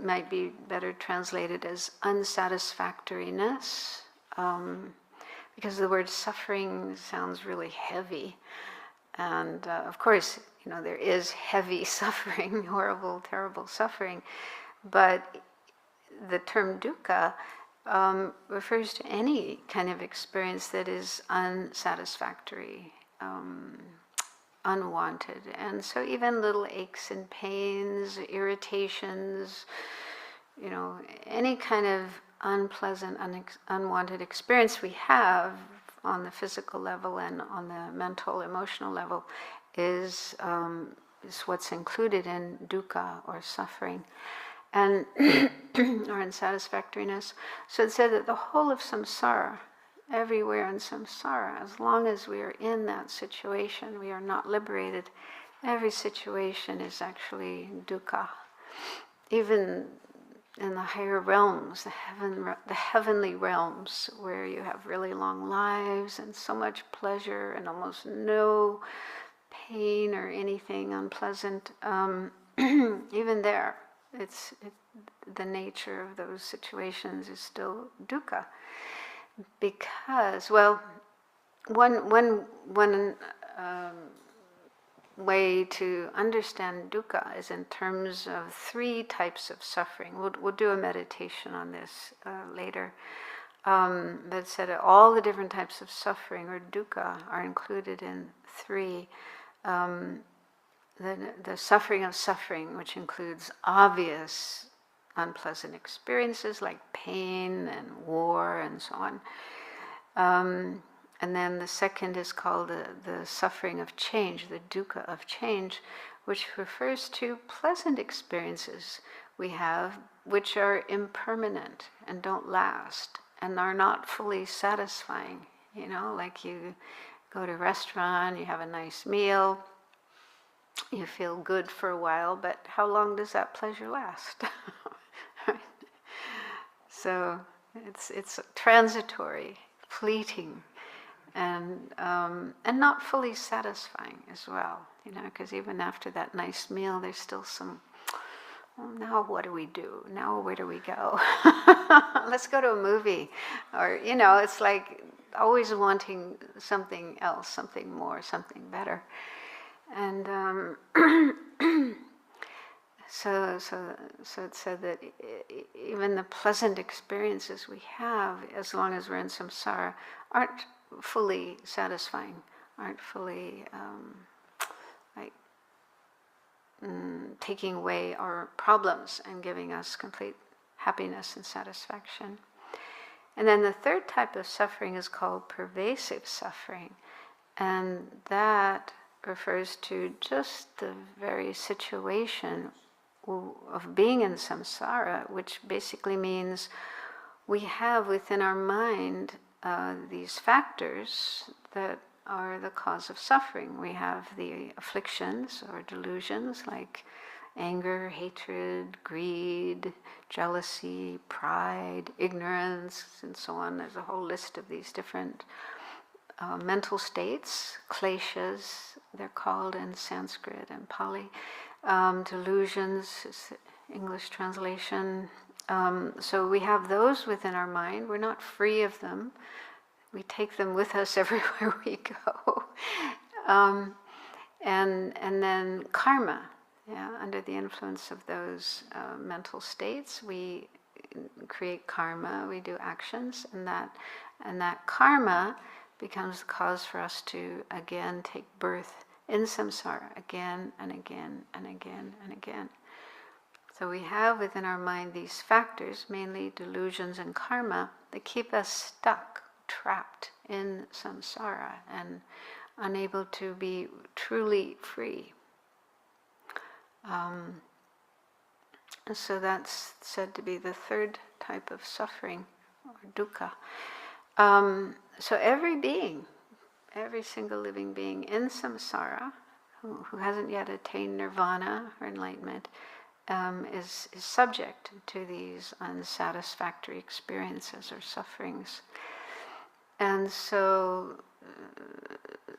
might be better translated as unsatisfactoriness, because the word suffering sounds really heavy. And of course, you know, there is heavy suffering, horrible, terrible suffering, but the term dukkha refers to any kind of experience that is unsatisfactory, unwanted. And so even little aches and pains, irritations, you know, any kind of unpleasant, unwanted experience we have on the physical level and on the mental, emotional level is what's included in dukkha, or suffering, and or unsatisfactoriness. So it said that the whole of samsara, everywhere in samsara, as long as we are in that situation, we are not liberated, every situation is actually dukkha. Even in the higher realms, the heavenly realms, where you have really long lives and so much pleasure and almost no pain or anything unpleasant, even there, the nature of those situations is still dukkha. Because, well, one way to understand dukkha is in terms of 3 types of suffering. We'll do a meditation on this later. That said, all the different types of suffering, or dukkha, are included in 3. The suffering of suffering, which includes obvious unpleasant experiences like pain and war and so on. And then the second is called the suffering of change, the dukkha of change, which refers to pleasant experiences we have, which are impermanent and don't last and are not fully satisfying. You know, like you go to a restaurant, you have a nice meal, you feel good for a while, but how long does that pleasure last? Right? So it's transitory, fleeting, and not fully satisfying as well. You know, because even after that nice meal, there's still some. Well, now what do we do? Now where do we go? Let's go to a movie, or you know, it's like always wanting something else, something more, something better, and so it said that even the pleasant experiences we have, as long as we're in samsara, aren't fully satisfying, aren't fully taking away our problems and giving us complete happiness and satisfaction. And then the third type of suffering is called pervasive suffering, and that refers to just the very situation of being in samsara, which basically means we have within our mind these factors that are the cause of suffering. We have the afflictions or delusions like anger, hatred, greed, jealousy, pride, ignorance, and so on. There's a whole list of these different mental states, kleshas, they're called in Sanskrit and Pali. Delusions is the English translation. So we have those within our mind. We're not free of them. We take them with us everywhere we go. And then karma. Yeah, under the influence of those mental states, we create karma, we do actions, and that karma becomes the cause for us to again take birth in samsara, again and again and again and again. So we have within our mind these factors, mainly delusions and karma, that keep us stuck, trapped in samsara and unable to be truly free. So that's said to be the third type of suffering, or dukkha. So every being, every single living being in samsara, who hasn't yet attained nirvana or enlightenment, is subject to these unsatisfactory experiences or sufferings. And so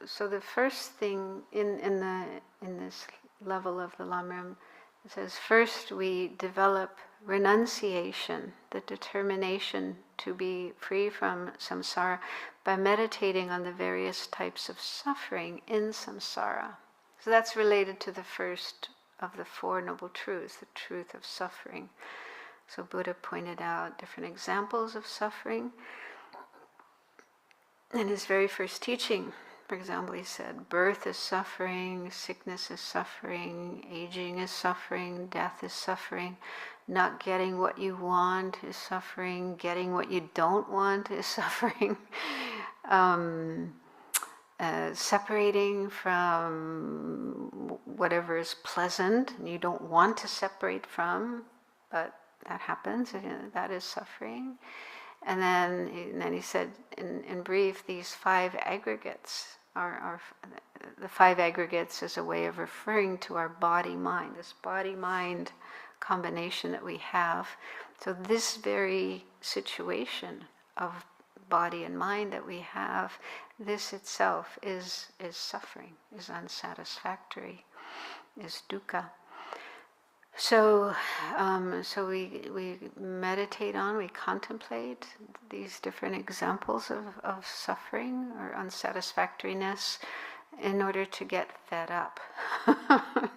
the first thing in this level of the Lamrim, it says, first we develop renunciation, the determination to be free from samsara, by meditating on the various types of suffering in samsara. So that's related to the first of the Four Noble Truths, the truth of suffering. So Buddha pointed out different examples of suffering in his very first teaching. For example, he said, birth is suffering, sickness is suffering, aging is suffering, death is suffering, not getting what you want is suffering, getting what you don't want is suffering, separating from whatever is pleasant and you don't want to separate from, but that happens, that is suffering. And then he said, in brief, these five aggregates are the five aggregates is a way of referring to our body-mind, this body-mind combination that we have. So this very situation of body and mind that we have, this itself is suffering, is unsatisfactory, is dukkha. So we meditate on, we contemplate these different examples of suffering or unsatisfactoriness in order to get fed up,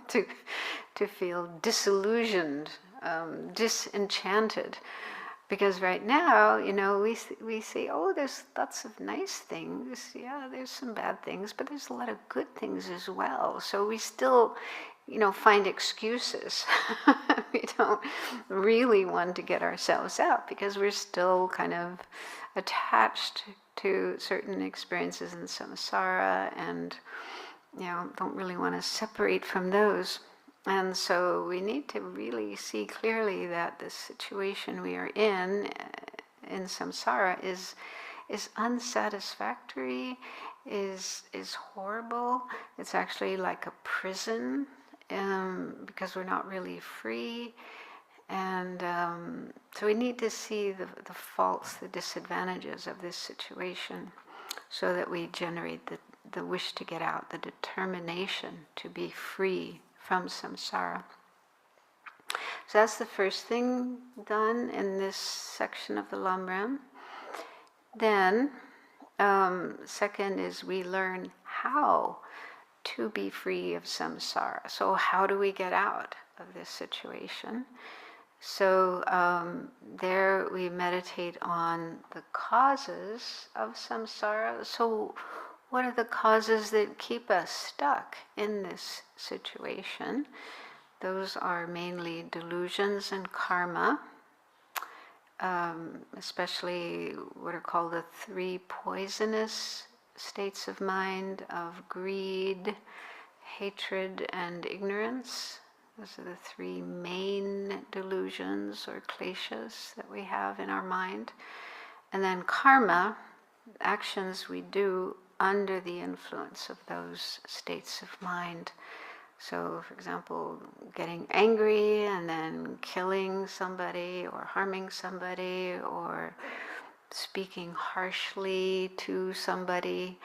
to feel disillusioned, disenchanted. Because right now, we see, oh, there's lots of nice things. Yeah, there's some bad things, but there's a lot of good things as well. So we still, find excuses. We don't really want to get ourselves out because we're still kind of attached to certain experiences in samsara and, don't really want to separate from those. And so we need to really see clearly that the situation we are in samsara is unsatisfactory, is horrible. It's actually like a prison because we're not really free. And so we need to see the faults, the disadvantages of this situation so that we generate the wish to get out, the determination to be free from samsara. So that's the first thing done in this section of the Lamrim. Then, second is we learn how to be free of samsara. So how do we get out of this situation? So there we meditate on the causes of samsara. So what are the causes that keep us stuck in this situation? Those are mainly delusions and karma, especially what are called the three poisonous states of mind of greed, hatred, and ignorance. Those are the three main delusions or kleshas that we have in our mind. And then karma, actions we do under the influence of those states of mind. So, for example, getting angry and then killing somebody or harming somebody or speaking harshly to somebody,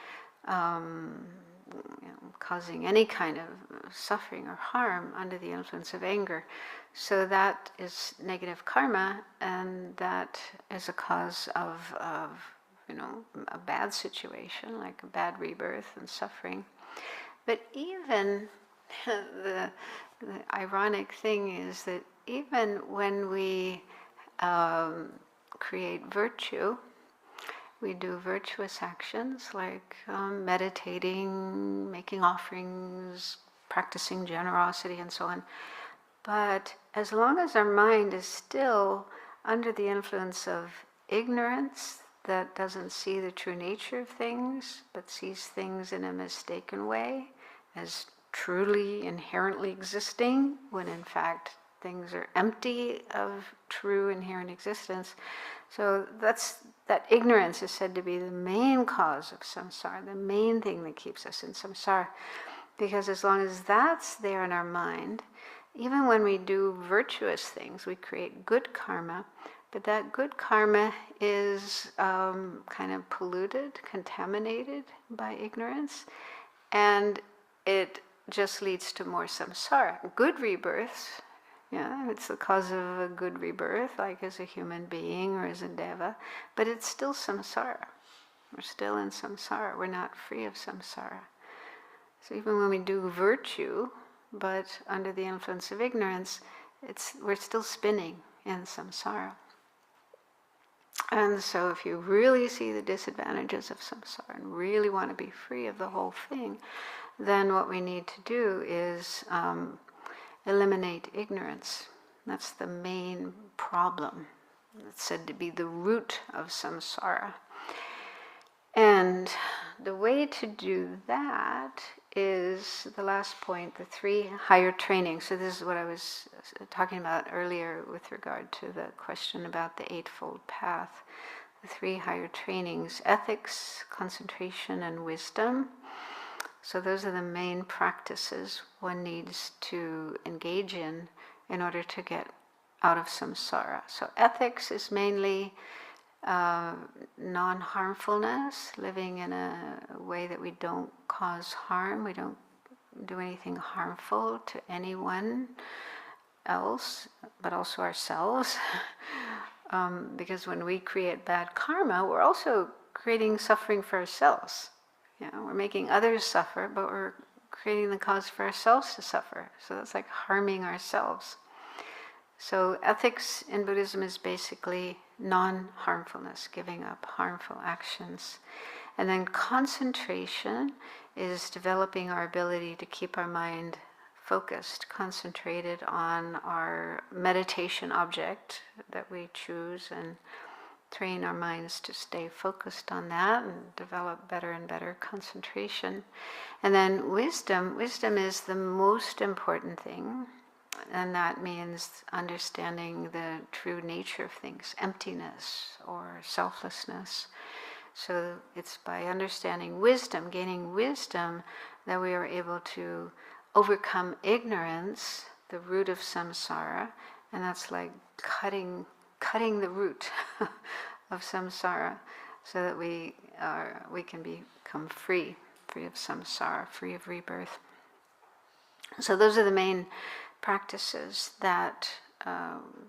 causing any kind of suffering or harm under the influence of anger. So that is negative karma, and that is a cause of a bad situation, like a bad rebirth and suffering. But even the ironic thing is that even when we create virtue, we do virtuous actions like meditating, making offerings, practicing generosity, and so on. But as long as our mind is still under the influence of ignorance, that doesn't see the true nature of things, but sees things in a mistaken way, as truly inherently existing, when in fact things are empty of true inherent existence. So that ignorance is said to be the main cause of samsara, the main thing that keeps us in samsara. Because as long as that's there in our mind, even when we do virtuous things, we create good karma, but that good karma is kind of polluted, contaminated by ignorance, and it just leads to more samsara. Good rebirths, it's the cause of a good rebirth, like as a human being or as a deva, but it's still samsara. We're still in samsara. We're not free of samsara. So even when we do virtue, but under the influence of ignorance, we're still spinning in samsara. And so if you really see the disadvantages of samsara and really want to be free of the whole thing, then what we need to do is eliminate ignorance. That's the main problem. It's said to be the root of samsara. And the way to do that is the last point, the 3 higher trainings. So this is what I was talking about earlier with regard to the question about the Eightfold Path. The 3 higher trainings: ethics, concentration, and wisdom. So those are the main practices one needs to engage in order to get out of samsara. So ethics is mainly non-harmfulness, living in a way that we don't cause harm, we don't do anything harmful to anyone else, but also ourselves. Because when we create bad karma, we're also creating suffering for ourselves. We're making others suffer, but we're creating the cause for ourselves to suffer. So that's like harming ourselves. So ethics in Buddhism is basically non-harmfulness, giving up harmful actions. And then concentration is developing our ability to keep our mind focused, concentrated on our meditation object that we choose, and train our minds to stay focused on that and develop better and better concentration. And then wisdom is the most important thing, and that means understanding the true nature of things, emptiness or selflessness. So it's by understanding wisdom, gaining wisdom, that we are able to overcome ignorance, the root of samsara, and that's like cutting the root of samsara, so that we can become free of samsara, free of rebirth. So those are the main practices that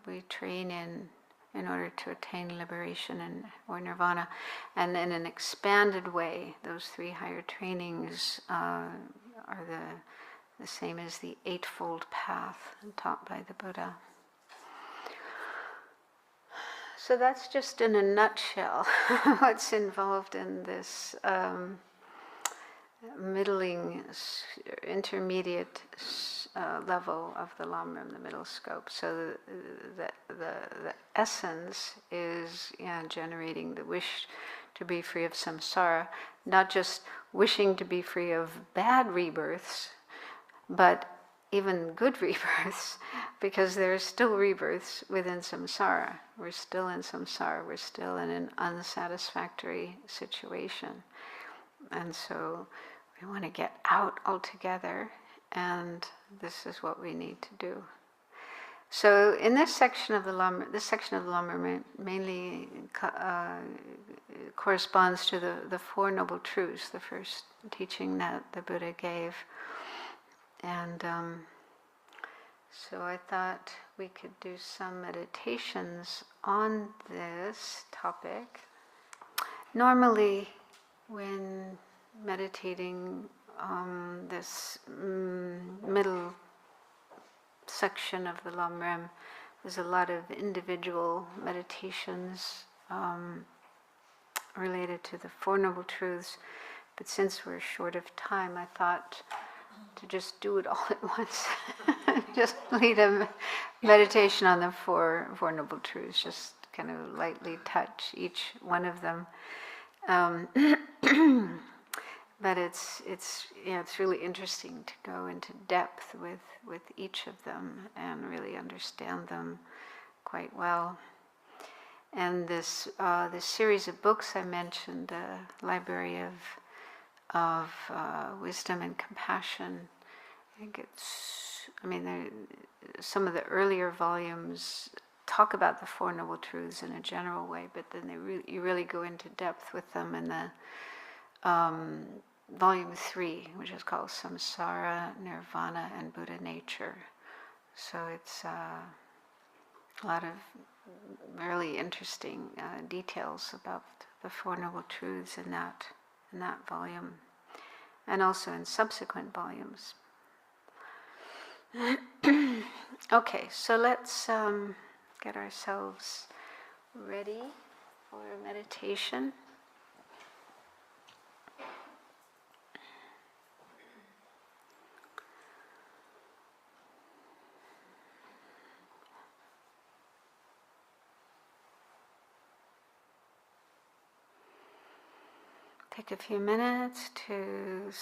we train in order to attain liberation or nirvana. And in an expanded way, those 3 higher trainings are the same as the Eightfold Path taught by the Buddha. So that's just in a nutshell what's involved in this middling, intermediate level of the Lamrim, the middle scope. So the essence is generating the wish to be free of samsara, not just wishing to be free of bad rebirths, but even good rebirths, because there are still rebirths within samsara. We're still in samsara, we're still in an unsatisfactory situation. And so we want to get out altogether, and this is what we need to do. So in this section of the Lamrim mainly corresponds to the Four Noble Truths, the first teaching that the Buddha gave. And so I thought we could do some meditations on this topic. Normally, when meditating this middle section of the Lamrim, there's a lot of individual meditations related to the Four Noble Truths, but since we're short of time, I thought to just do it all at once. Just lead a meditation on the Four Noble Truths, just kind of lightly touch each one of them. But it's really interesting to go into depth with each of them and really understand them quite well. And this series of books I mentioned, the Library of Wisdom and Compassion, some of the earlier volumes talk about the Four Noble Truths in a general way, but then you really go into depth with them in the Volume 3, which is called Samsara, Nirvana, and Buddha Nature. So it's a lot of really interesting details about the Four Noble Truths in that volume, and also in subsequent volumes. Okay, so let's get ourselves ready for meditation. Take a few minutes to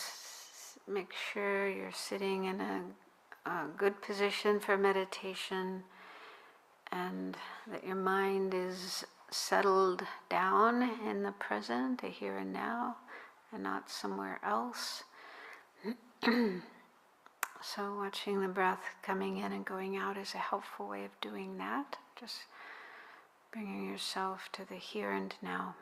make sure you're sitting in a good position for meditation, and that your mind is settled down in the present, the here and now, and not somewhere else. So watching the breath coming in and going out is a helpful way of doing that. Just bringing yourself to the here and now.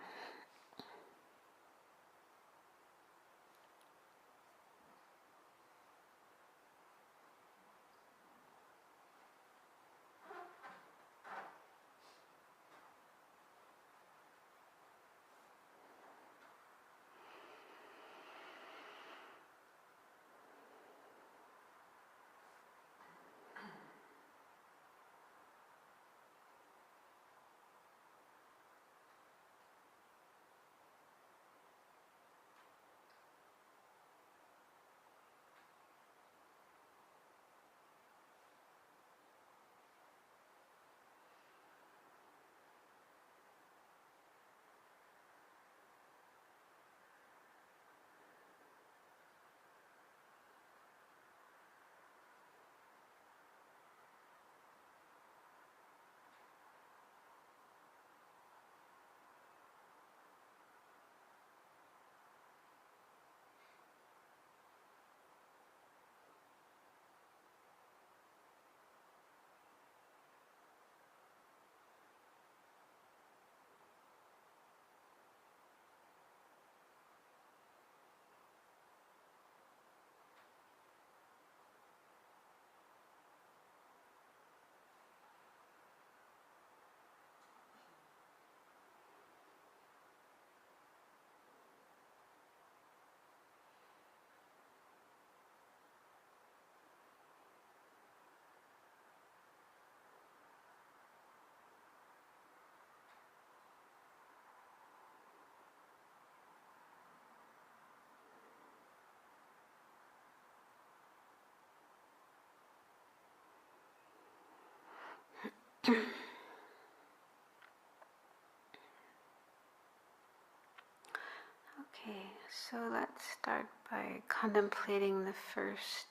Okay, so let's start by contemplating the first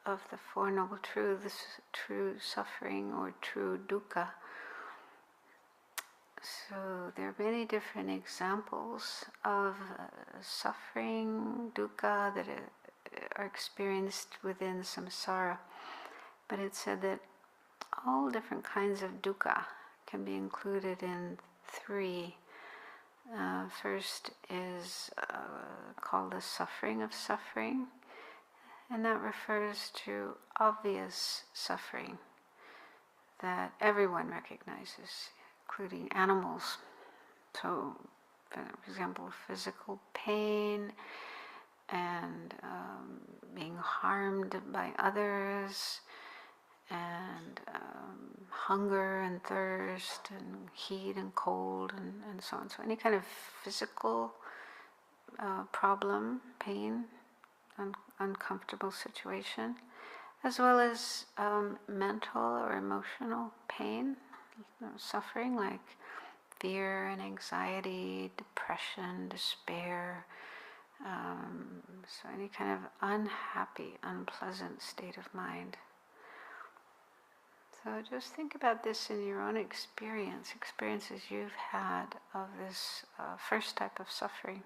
of the Four Noble Truths, true suffering or true dukkha. So there are many different examples of suffering, dukkha, that are experienced within samsara. But it's said that all different kinds of dukkha can be included in three. First is called the suffering of suffering, and that refers to obvious suffering that everyone recognizes, including animals. So, for example, physical pain and being harmed by others, and hunger and thirst and heat and cold and so on. So any kind of physical problem, pain, uncomfortable situation, as well as mental or emotional pain, suffering like fear and anxiety, depression, despair, so any kind of unhappy, unpleasant state of mind. So just think about this in your own experiences you've had of this first type of suffering.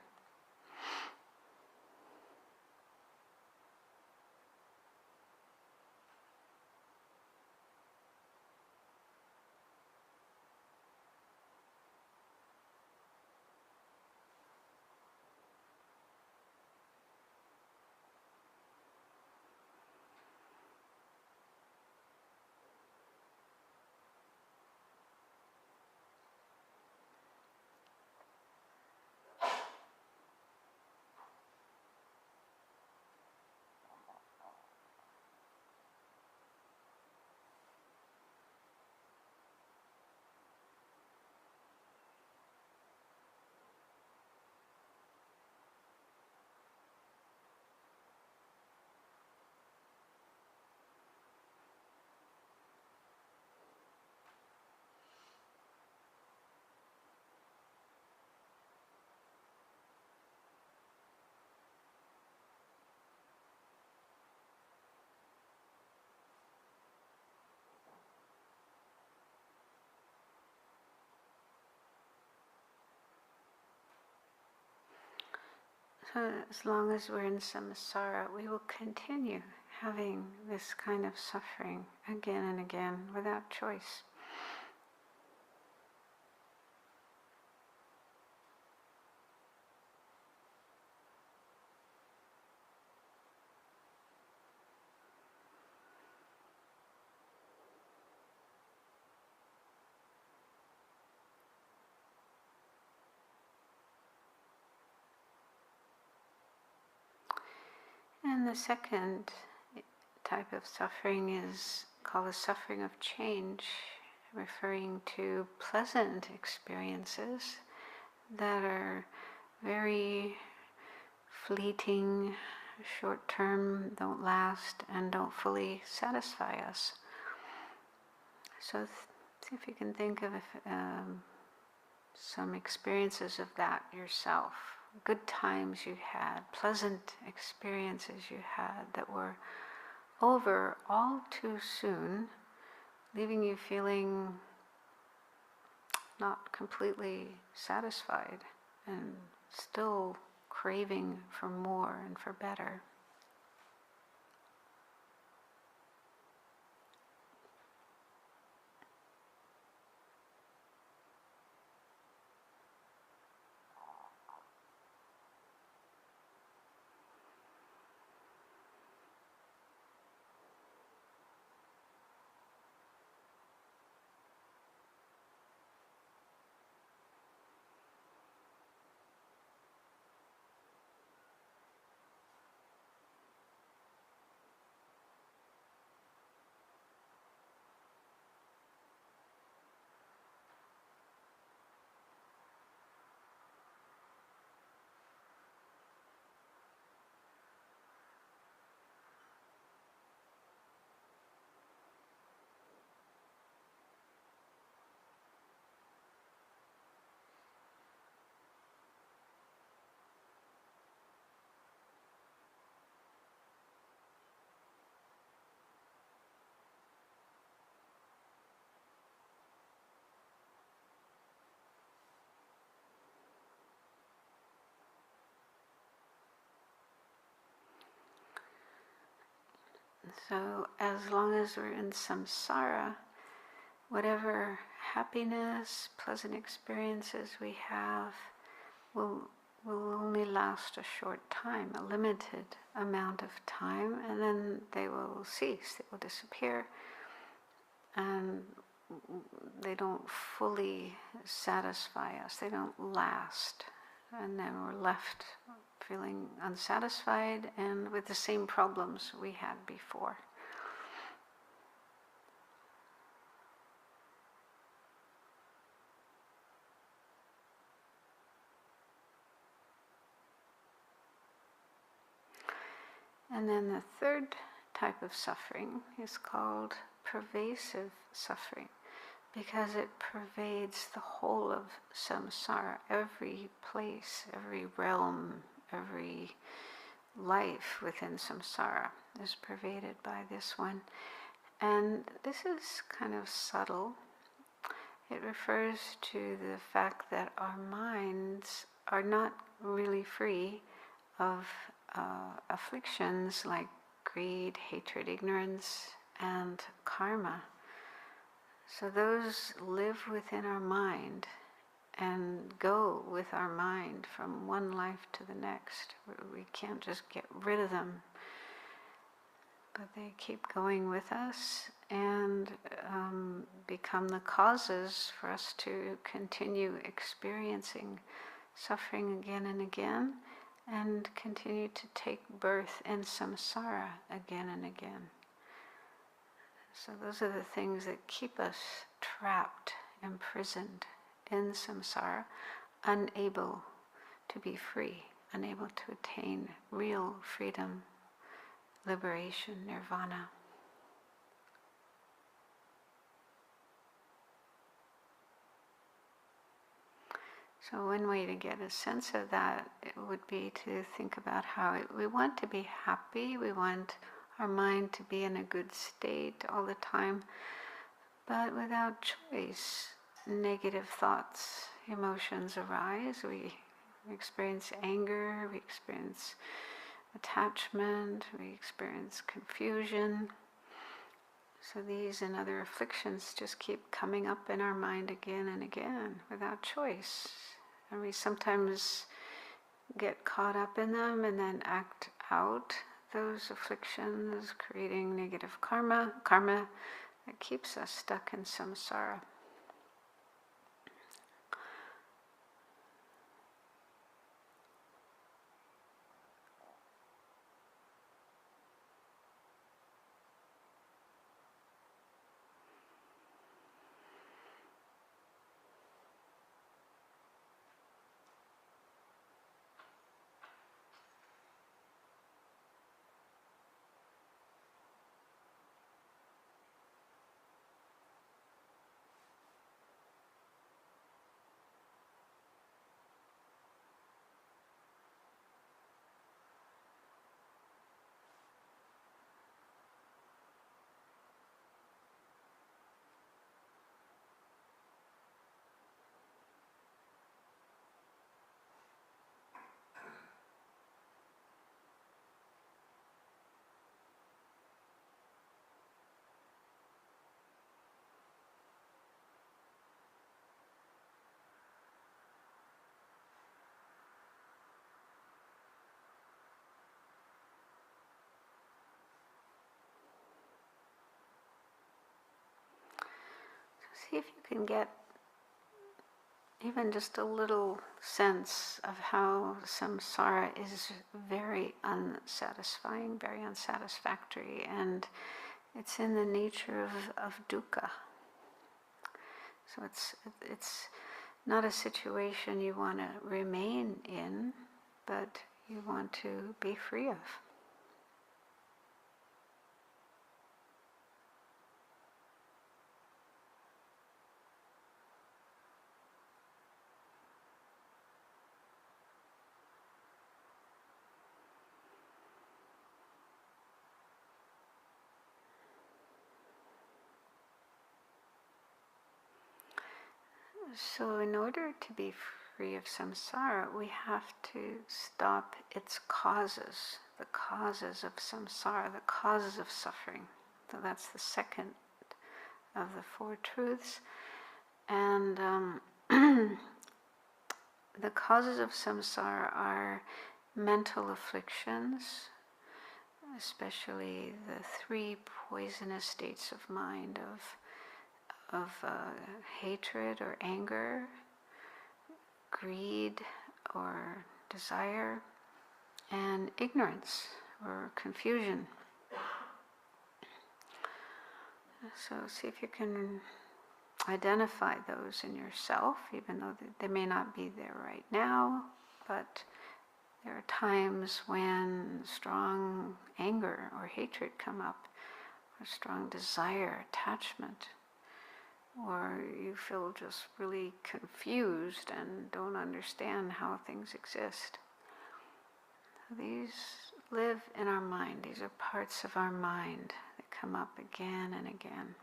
So as long as we're in samsara, we will continue having this kind of suffering again and again without choice. And the second type of suffering is called the suffering of change, referring to pleasant experiences that are very fleeting, short-term, don't last, and don't fully satisfy us. So see if you can think of some experiences of that yourself. Good times you had, pleasant experiences you had that were over all too soon, leaving you feeling not completely satisfied and still craving for more and for better. So as long as we're in samsara, whatever happiness, pleasant experiences we have will only last a short time, a limited amount of time, and then they will cease, they will disappear, and they don't fully satisfy us, they don't last, and then we're left feeling unsatisfied and with the same problems we had before. And then the third type of suffering is called pervasive suffering, because it pervades the whole of samsara, every place, every realm, every life within samsara is pervaded by this one. And this is kind of subtle. It refers to the fact that our minds are not really free of afflictions like greed, hatred, ignorance, and karma. So those live within our mind and go with our mind from one life to the next. We can't just get rid of them, but they keep going with us and become the causes for us to continue experiencing suffering again and again, and continue to take birth in samsara again and again. So those are the things that keep us trapped, imprisoned in samsara, unable to be free, unable to attain real freedom, liberation, nirvana. So one way to get a sense of that would be to think about how we want to be happy, we want our mind to be in a good state all the time, but without choice, negative thoughts, emotions arise. We experience anger, we experience attachment, we experience confusion. So these and other afflictions just keep coming up in our mind again and again without choice. And we sometimes get caught up in them and then act out those afflictions, creating negative karma that keeps us stuck in samsara. See if you can get even just a little sense of how samsara is very unsatisfying, very unsatisfactory, and it's in the nature of dukkha. So it's not a situation you want to remain in, but you want to be free of. So in order to be free of samsara, we have to stop its causes. the causes of samsara, the causes of suffering. So that's the second of the four truths. And the causes of samsara are mental afflictions, especially the three poisonous states of mind of hatred or anger, greed or desire, and ignorance or confusion. So see if you can identify those in yourself, even though they may not be there right now, but there are times when strong anger or hatred come up, or strong desire, attachment, or you feel just really confused and don't understand how things exist. These live in our mind. These are parts of our mind that come up again and again.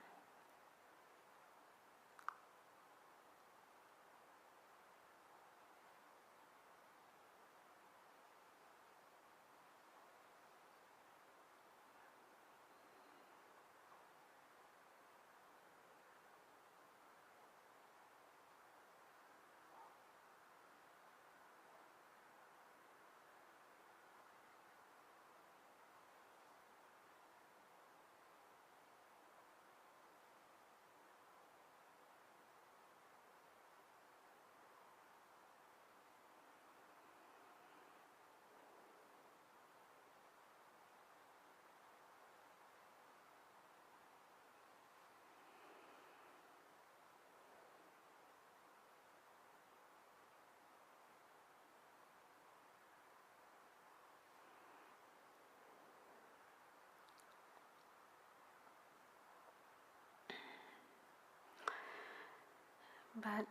But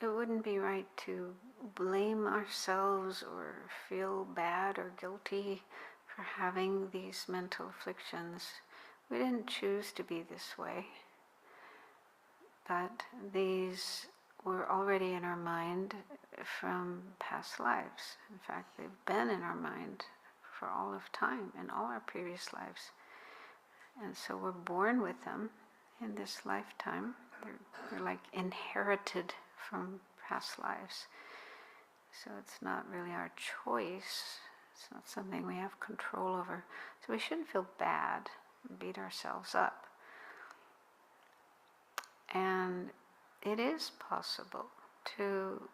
it wouldn't be right to blame ourselves or feel bad or guilty for having these mental afflictions. We didn't choose to be this way, but these were already in our mind from past lives. In fact, they've been in our mind for all of time, in all our previous lives. And so we're born with them in this lifetime. They're like inherited from past lives. So it's not really our choice. It's not something we have control over. So we shouldn't feel bad and beat ourselves up. And it is possible to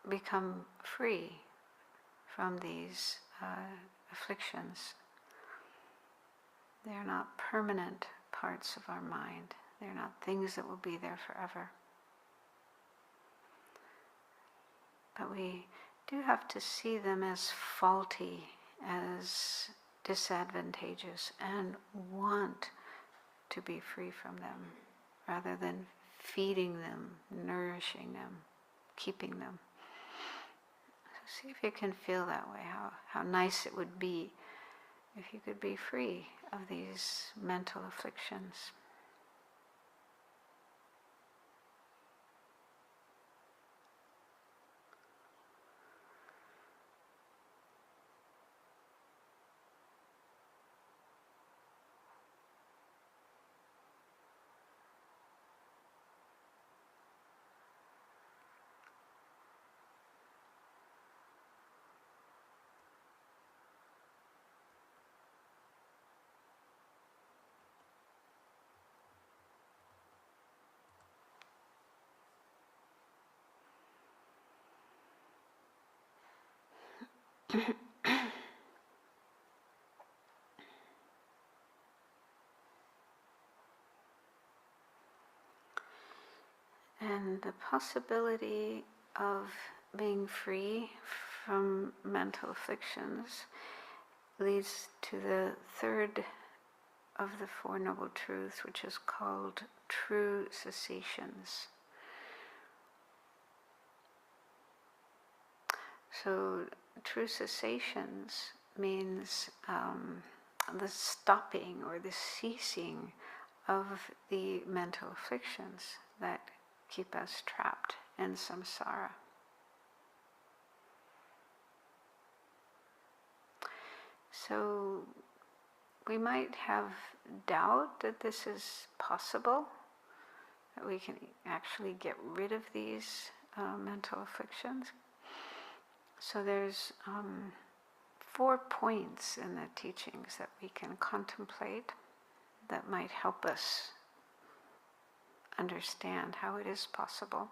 become free from these afflictions. They're not permanent parts of our mind. They're not things that will be there forever. But we do have to see them as faulty, as disadvantageous, and want to be free from them, rather than feeding them, nourishing them, keeping them. So see if you can feel that way, how nice it would be if you could be free of these mental afflictions. And the possibility of being free from mental afflictions leads to the third of the Four Noble Truths, which is called true cessations. So true cessations means the stopping or the ceasing of the mental afflictions that keep us trapped in samsara. So we might have doubt that this is possible, that we can actually get rid of these mental afflictions. So there's 4 points in the teachings that we can contemplate that might help us understand how it is possible.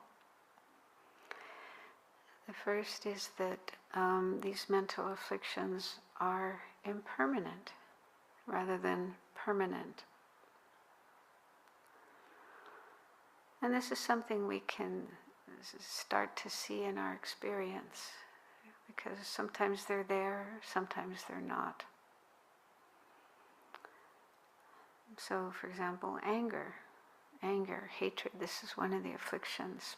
The first is that these mental afflictions are impermanent rather than permanent. And this is something we can start to see in our experience, because sometimes they're there, sometimes they're not. So, for example, anger, hatred, this is one of the afflictions.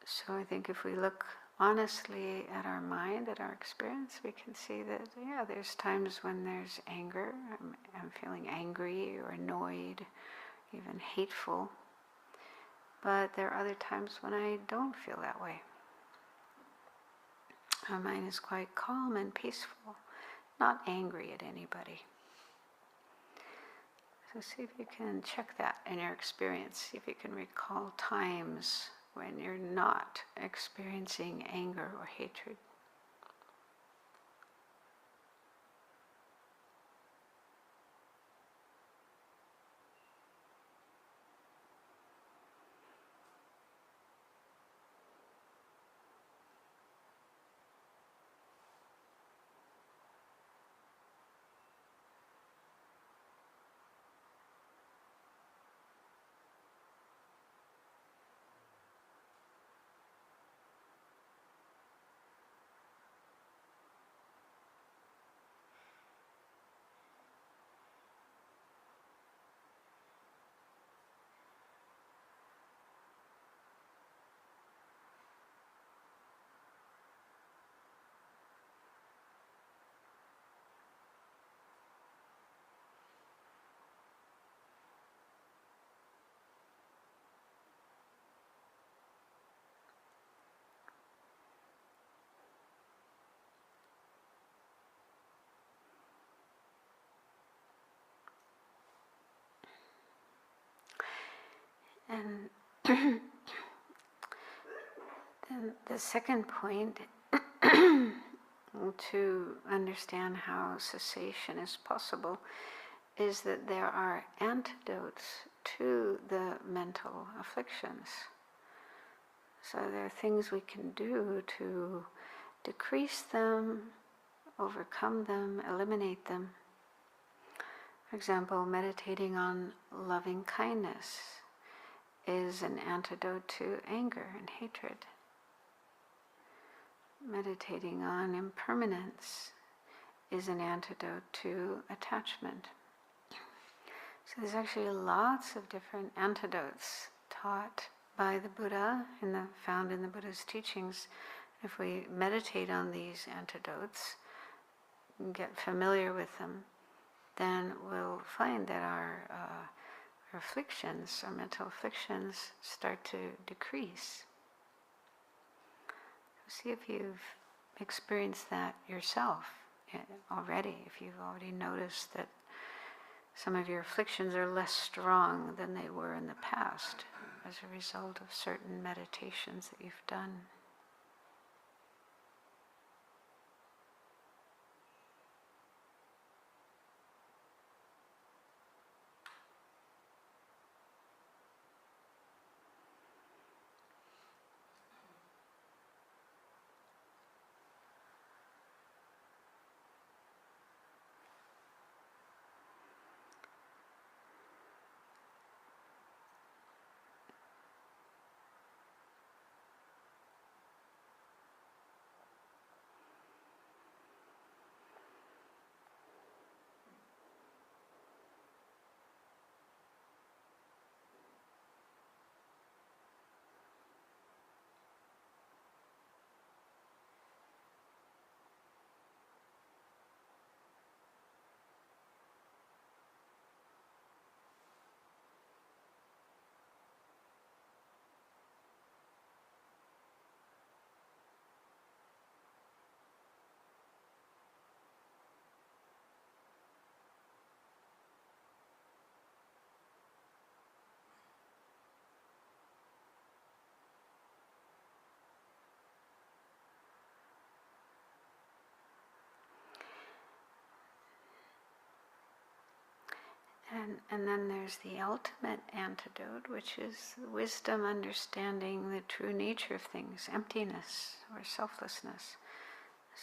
So I think if we look honestly at our mind, at our experience, we can see that, there's times when there's anger. I'm feeling angry or annoyed, even hateful. But there are other times when I don't feel that way. My mind is quite calm and peaceful, not angry at anybody. So see if you can check that in your experience. See if you can recall times when you're not experiencing anger or hatred. And then the second point, to understand how cessation is possible, is that there are antidotes to the mental afflictions. So there are things we can do to decrease them, overcome them, eliminate them. For example, meditating on loving kindness is an antidote to anger and hatred. Meditating on impermanence is an antidote to attachment. So there's actually lots of different antidotes taught by the Buddha, found in the Buddha's teachings. If we meditate on these antidotes, and get familiar with them, then we'll find that our afflictions, our mental afflictions, start to decrease. See if you've experienced that yourself already, if you've already noticed that some of your afflictions are less strong than they were in the past as a result of certain meditations that you've done. And then there's the ultimate antidote, which is wisdom understanding the true nature of things, emptiness or selflessness.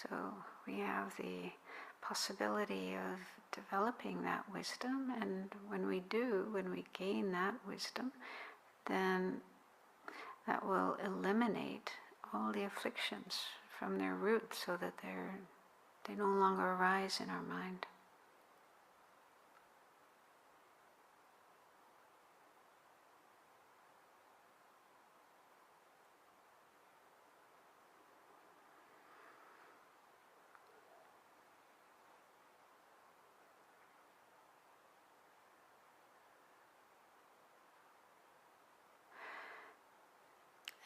So we have the possibility of developing that wisdom, and when we gain that wisdom, then that will eliminate all the afflictions from their root so that they no longer arise in our mind.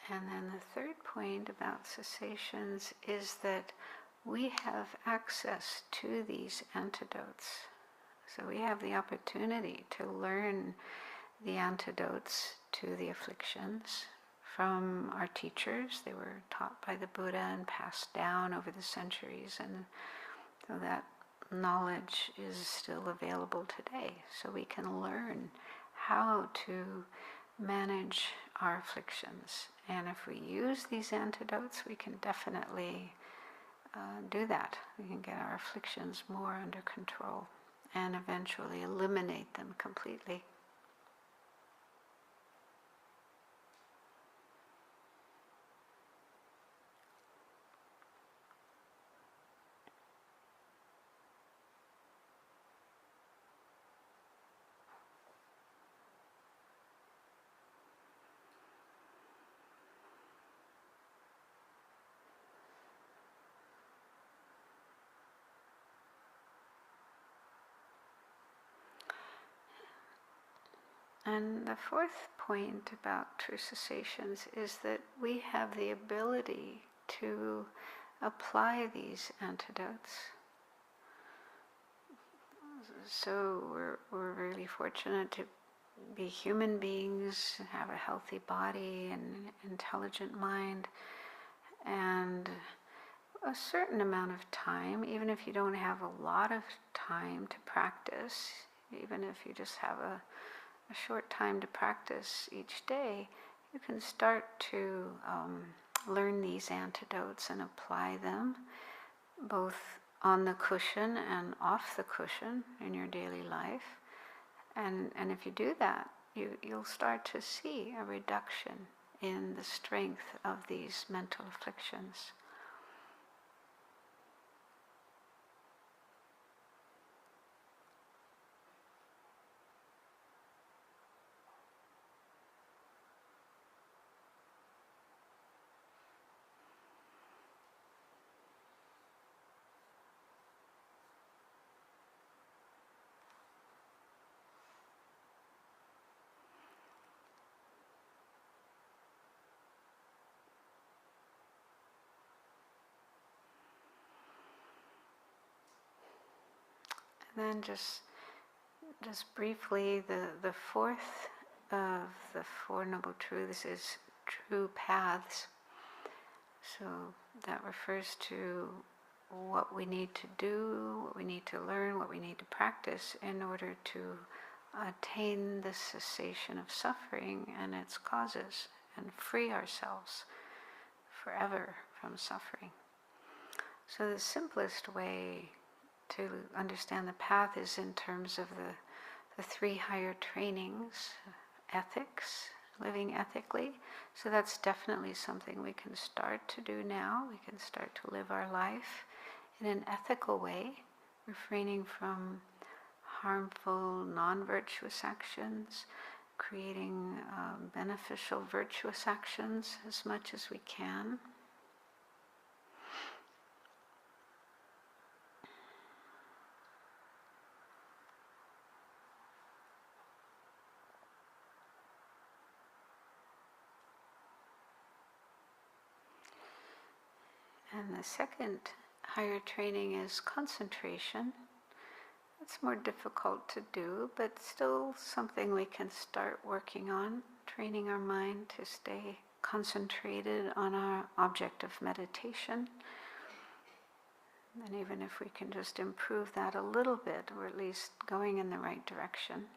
And then the third point about cessations is that we have access to these antidotes. So we have the opportunity to learn the antidotes to the afflictions from our teachers. They were taught by the Buddha and passed down over the centuries, and so that knowledge is still available today. So we can learn how to manage our afflictions. And if we use these antidotes, we can definitely do that. We can get our afflictions more under control and eventually eliminate them completely. And the fourth point about true cessations is that we have the ability to apply these antidotes. So we're really fortunate to be human beings, have a healthy body and intelligent mind, and a certain amount of time, even if you don't have a lot of time to practice, even if you just have a short time to practice each day, you can start to learn these antidotes and apply them both on the cushion and off the cushion in your daily life. And if you do that, you'll start to see a reduction in the strength of these mental afflictions. Then just briefly, the fourth of the Four Noble Truths is true paths. So that refers to what we need to do, what we need to learn, what we need to practice in order to attain the cessation of suffering and its causes and free ourselves forever from suffering. So the simplest way to understand the path is in terms of the three higher trainings, ethics, living ethically. So that's definitely something we can start to do now. We can start to live our life in an ethical way, refraining from harmful, non-virtuous actions, creating beneficial, virtuous actions as much as we can. And the second higher training is concentration. It's more difficult to do, but still something we can start working on, training our mind to stay concentrated on our object of meditation. And even if we can just improve that a little bit, we're at least going in the right direction.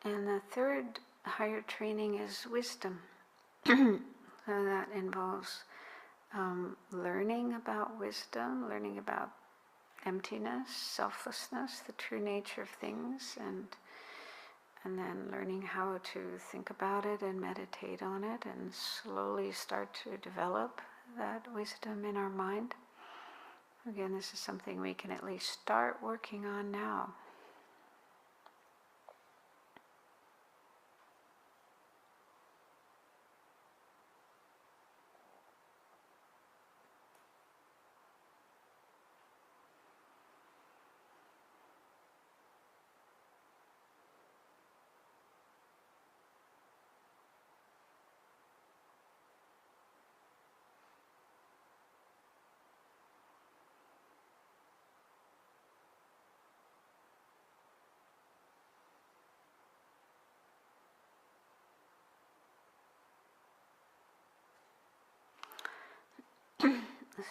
And the third higher training is wisdom. So that involves learning about wisdom, learning about emptiness, selflessness, the true nature of things, and then learning how to think about it and meditate on it and slowly start to develop that wisdom in our mind. Again, this is something we can at least start working on now.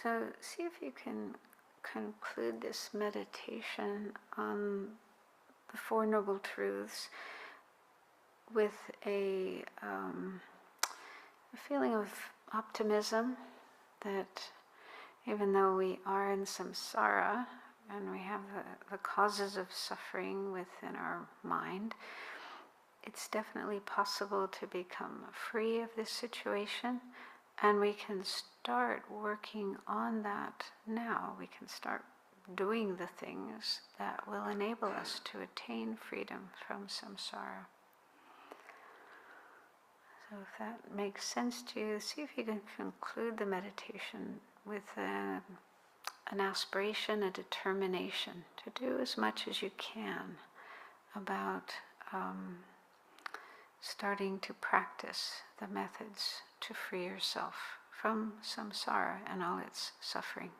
So see if you can conclude this meditation on the Four Noble Truths with a feeling of optimism that even though we are in samsara and we have the causes of suffering within our mind, it's definitely possible to become free of this situation. And we can start working on that now. We can start doing the things that will enable us to attain freedom from samsara. So if that makes sense to you, see if you can conclude the meditation with an aspiration, a determination to do as much as you can about starting to practice the methods to free yourself from samsara and all its suffering.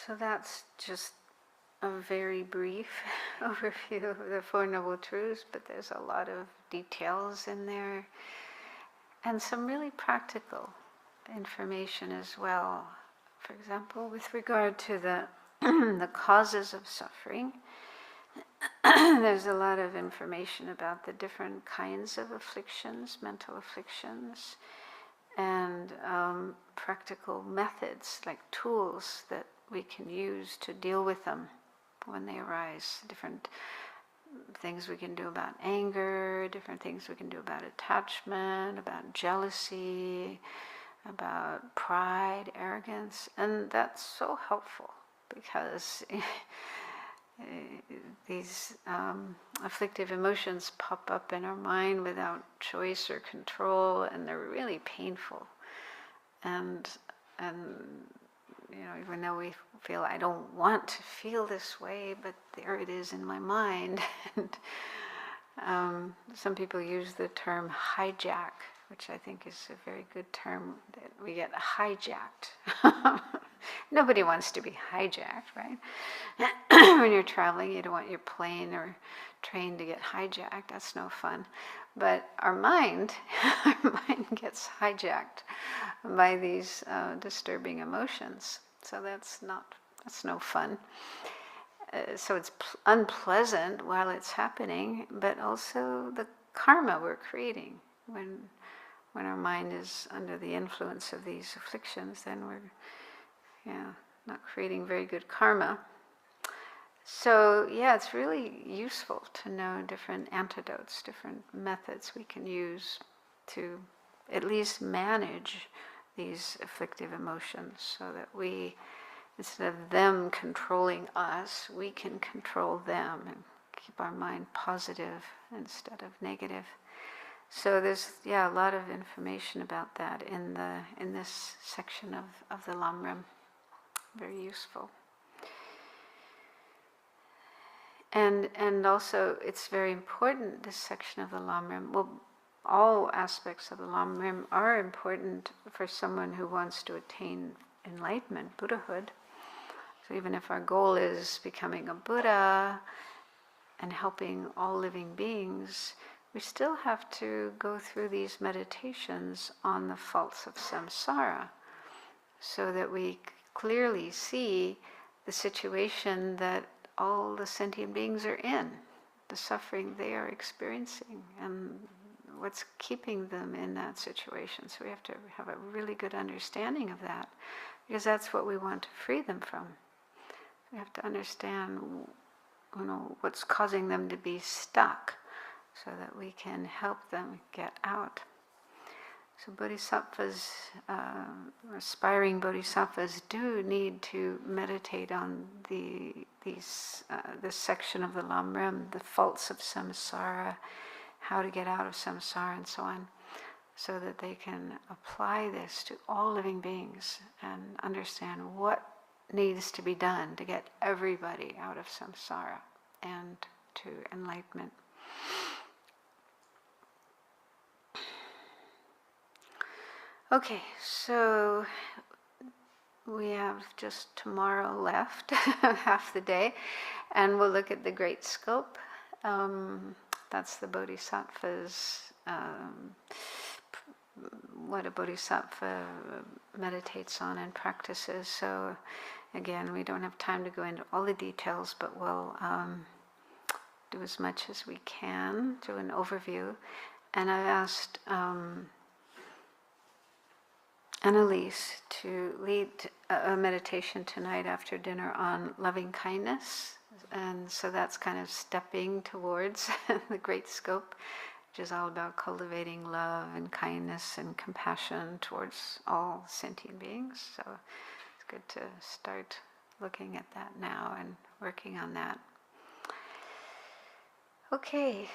So that's just a very brief overview of the Four Noble Truths, but there's a lot of details in there and some really practical information as well. For example, with regard to the the causes of suffering, there's a lot of information about the different kinds of afflictions, mental afflictions, and practical methods, like tools that we can use to deal with them when they arise. Different things we can do about anger, different things we can do about attachment, about jealousy, about pride, arrogance, and that's so helpful because these afflictive emotions pop up in our mind without choice or control, and they're really painful. And you know, even though we feel I don't want to feel this way, but there it is in my mind. And some people use the term hijack, which I think is a very good term, that we get hijacked. Nobody wants to be hijacked, right? When you're traveling, you don't want your plane or train to get hijacked. That's no fun. But our mind gets hijacked by these disturbing emotions. So that's no fun. So it's unpleasant while it's happening, but also the karma we're creating when our mind is under the influence of these afflictions. Then we're not creating very good karma. So yeah, it's really useful to know different antidotes, different methods we can use to at least manage these afflictive emotions, so that we, instead of them controlling us, we can control them and keep our mind positive instead of negative. So there's a lot of information about that in this section of the Lamrim. Very useful. And also it's very important, this section of the Lamrim. Well, all aspects of the Lamrim are important for someone who wants to attain enlightenment, Buddhahood. So even if our goal is becoming a Buddha and helping all living beings, we still have to go through these meditations on the faults of samsara, so that we clearly see the situation that all the sentient beings are in, the suffering they are experiencing, and what's keeping them in that situation. So we have to have a really good understanding of that, because that's what we want to free them from. We have to understand, what's causing them to be stuck, so that we can help them get out. So bodhisattvas, aspiring bodhisattvas, do need to meditate on this section of the Lamrim, the faults of samsara, how to get out of samsara, and so on, so that they can apply this to all living beings and understand what needs to be done to get everybody out of samsara and to enlightenment. Okay, so we have just tomorrow left, half the day, and we'll look at the Great Scope. That's the Bodhisattva's, what a Bodhisattva meditates on and practices. So again, we don't have time to go into all the details, but we'll do as much as we can, do an overview. And I've asked Annalise to lead a meditation tonight after dinner on loving kindness, and so that's kind of stepping towards the Great Scope, which is all about cultivating love and kindness and compassion towards all sentient beings. So it's good to start looking at that now and working on that. Okay,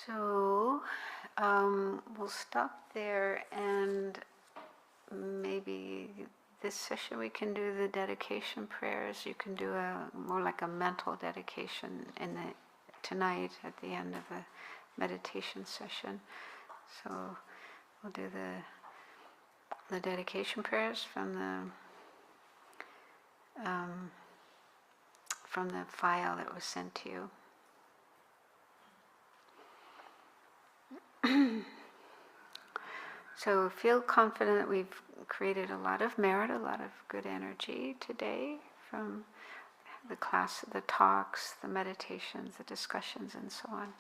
so we'll stop there, and maybe this session we can do the dedication prayers. You can do more like a mental dedication tonight at the end of the meditation session. So we'll do the dedication prayers from the file that was sent to you. So feel confident that we've created a lot of merit, a lot of good energy today from the class, the talks, the meditations, the discussions, and so on.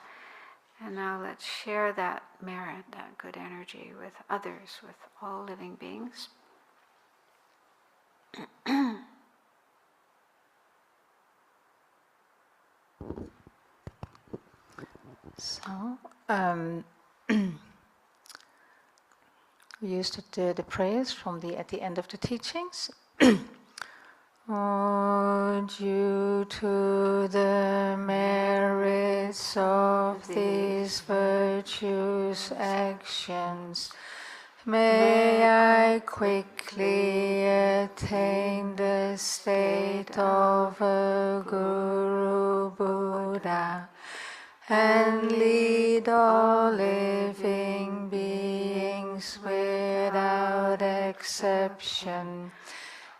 And now let's share that merit, that good energy with others, with all living beings. So, we used the prayers at the end of the teachings. Due to the merits of these virtuous actions, may I quickly attain the state of a Guru Buddha, and lead all living beings without exception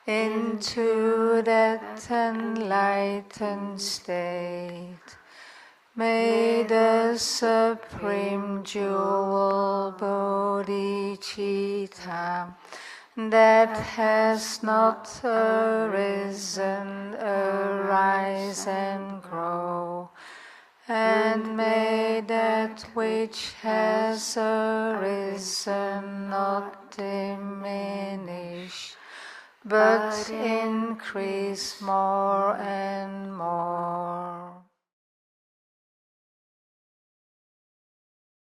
into that enlightened state. May the supreme jewel bodhicitta that has not arisen arise and grow, and may that which has arisen not diminish, but increase more and more.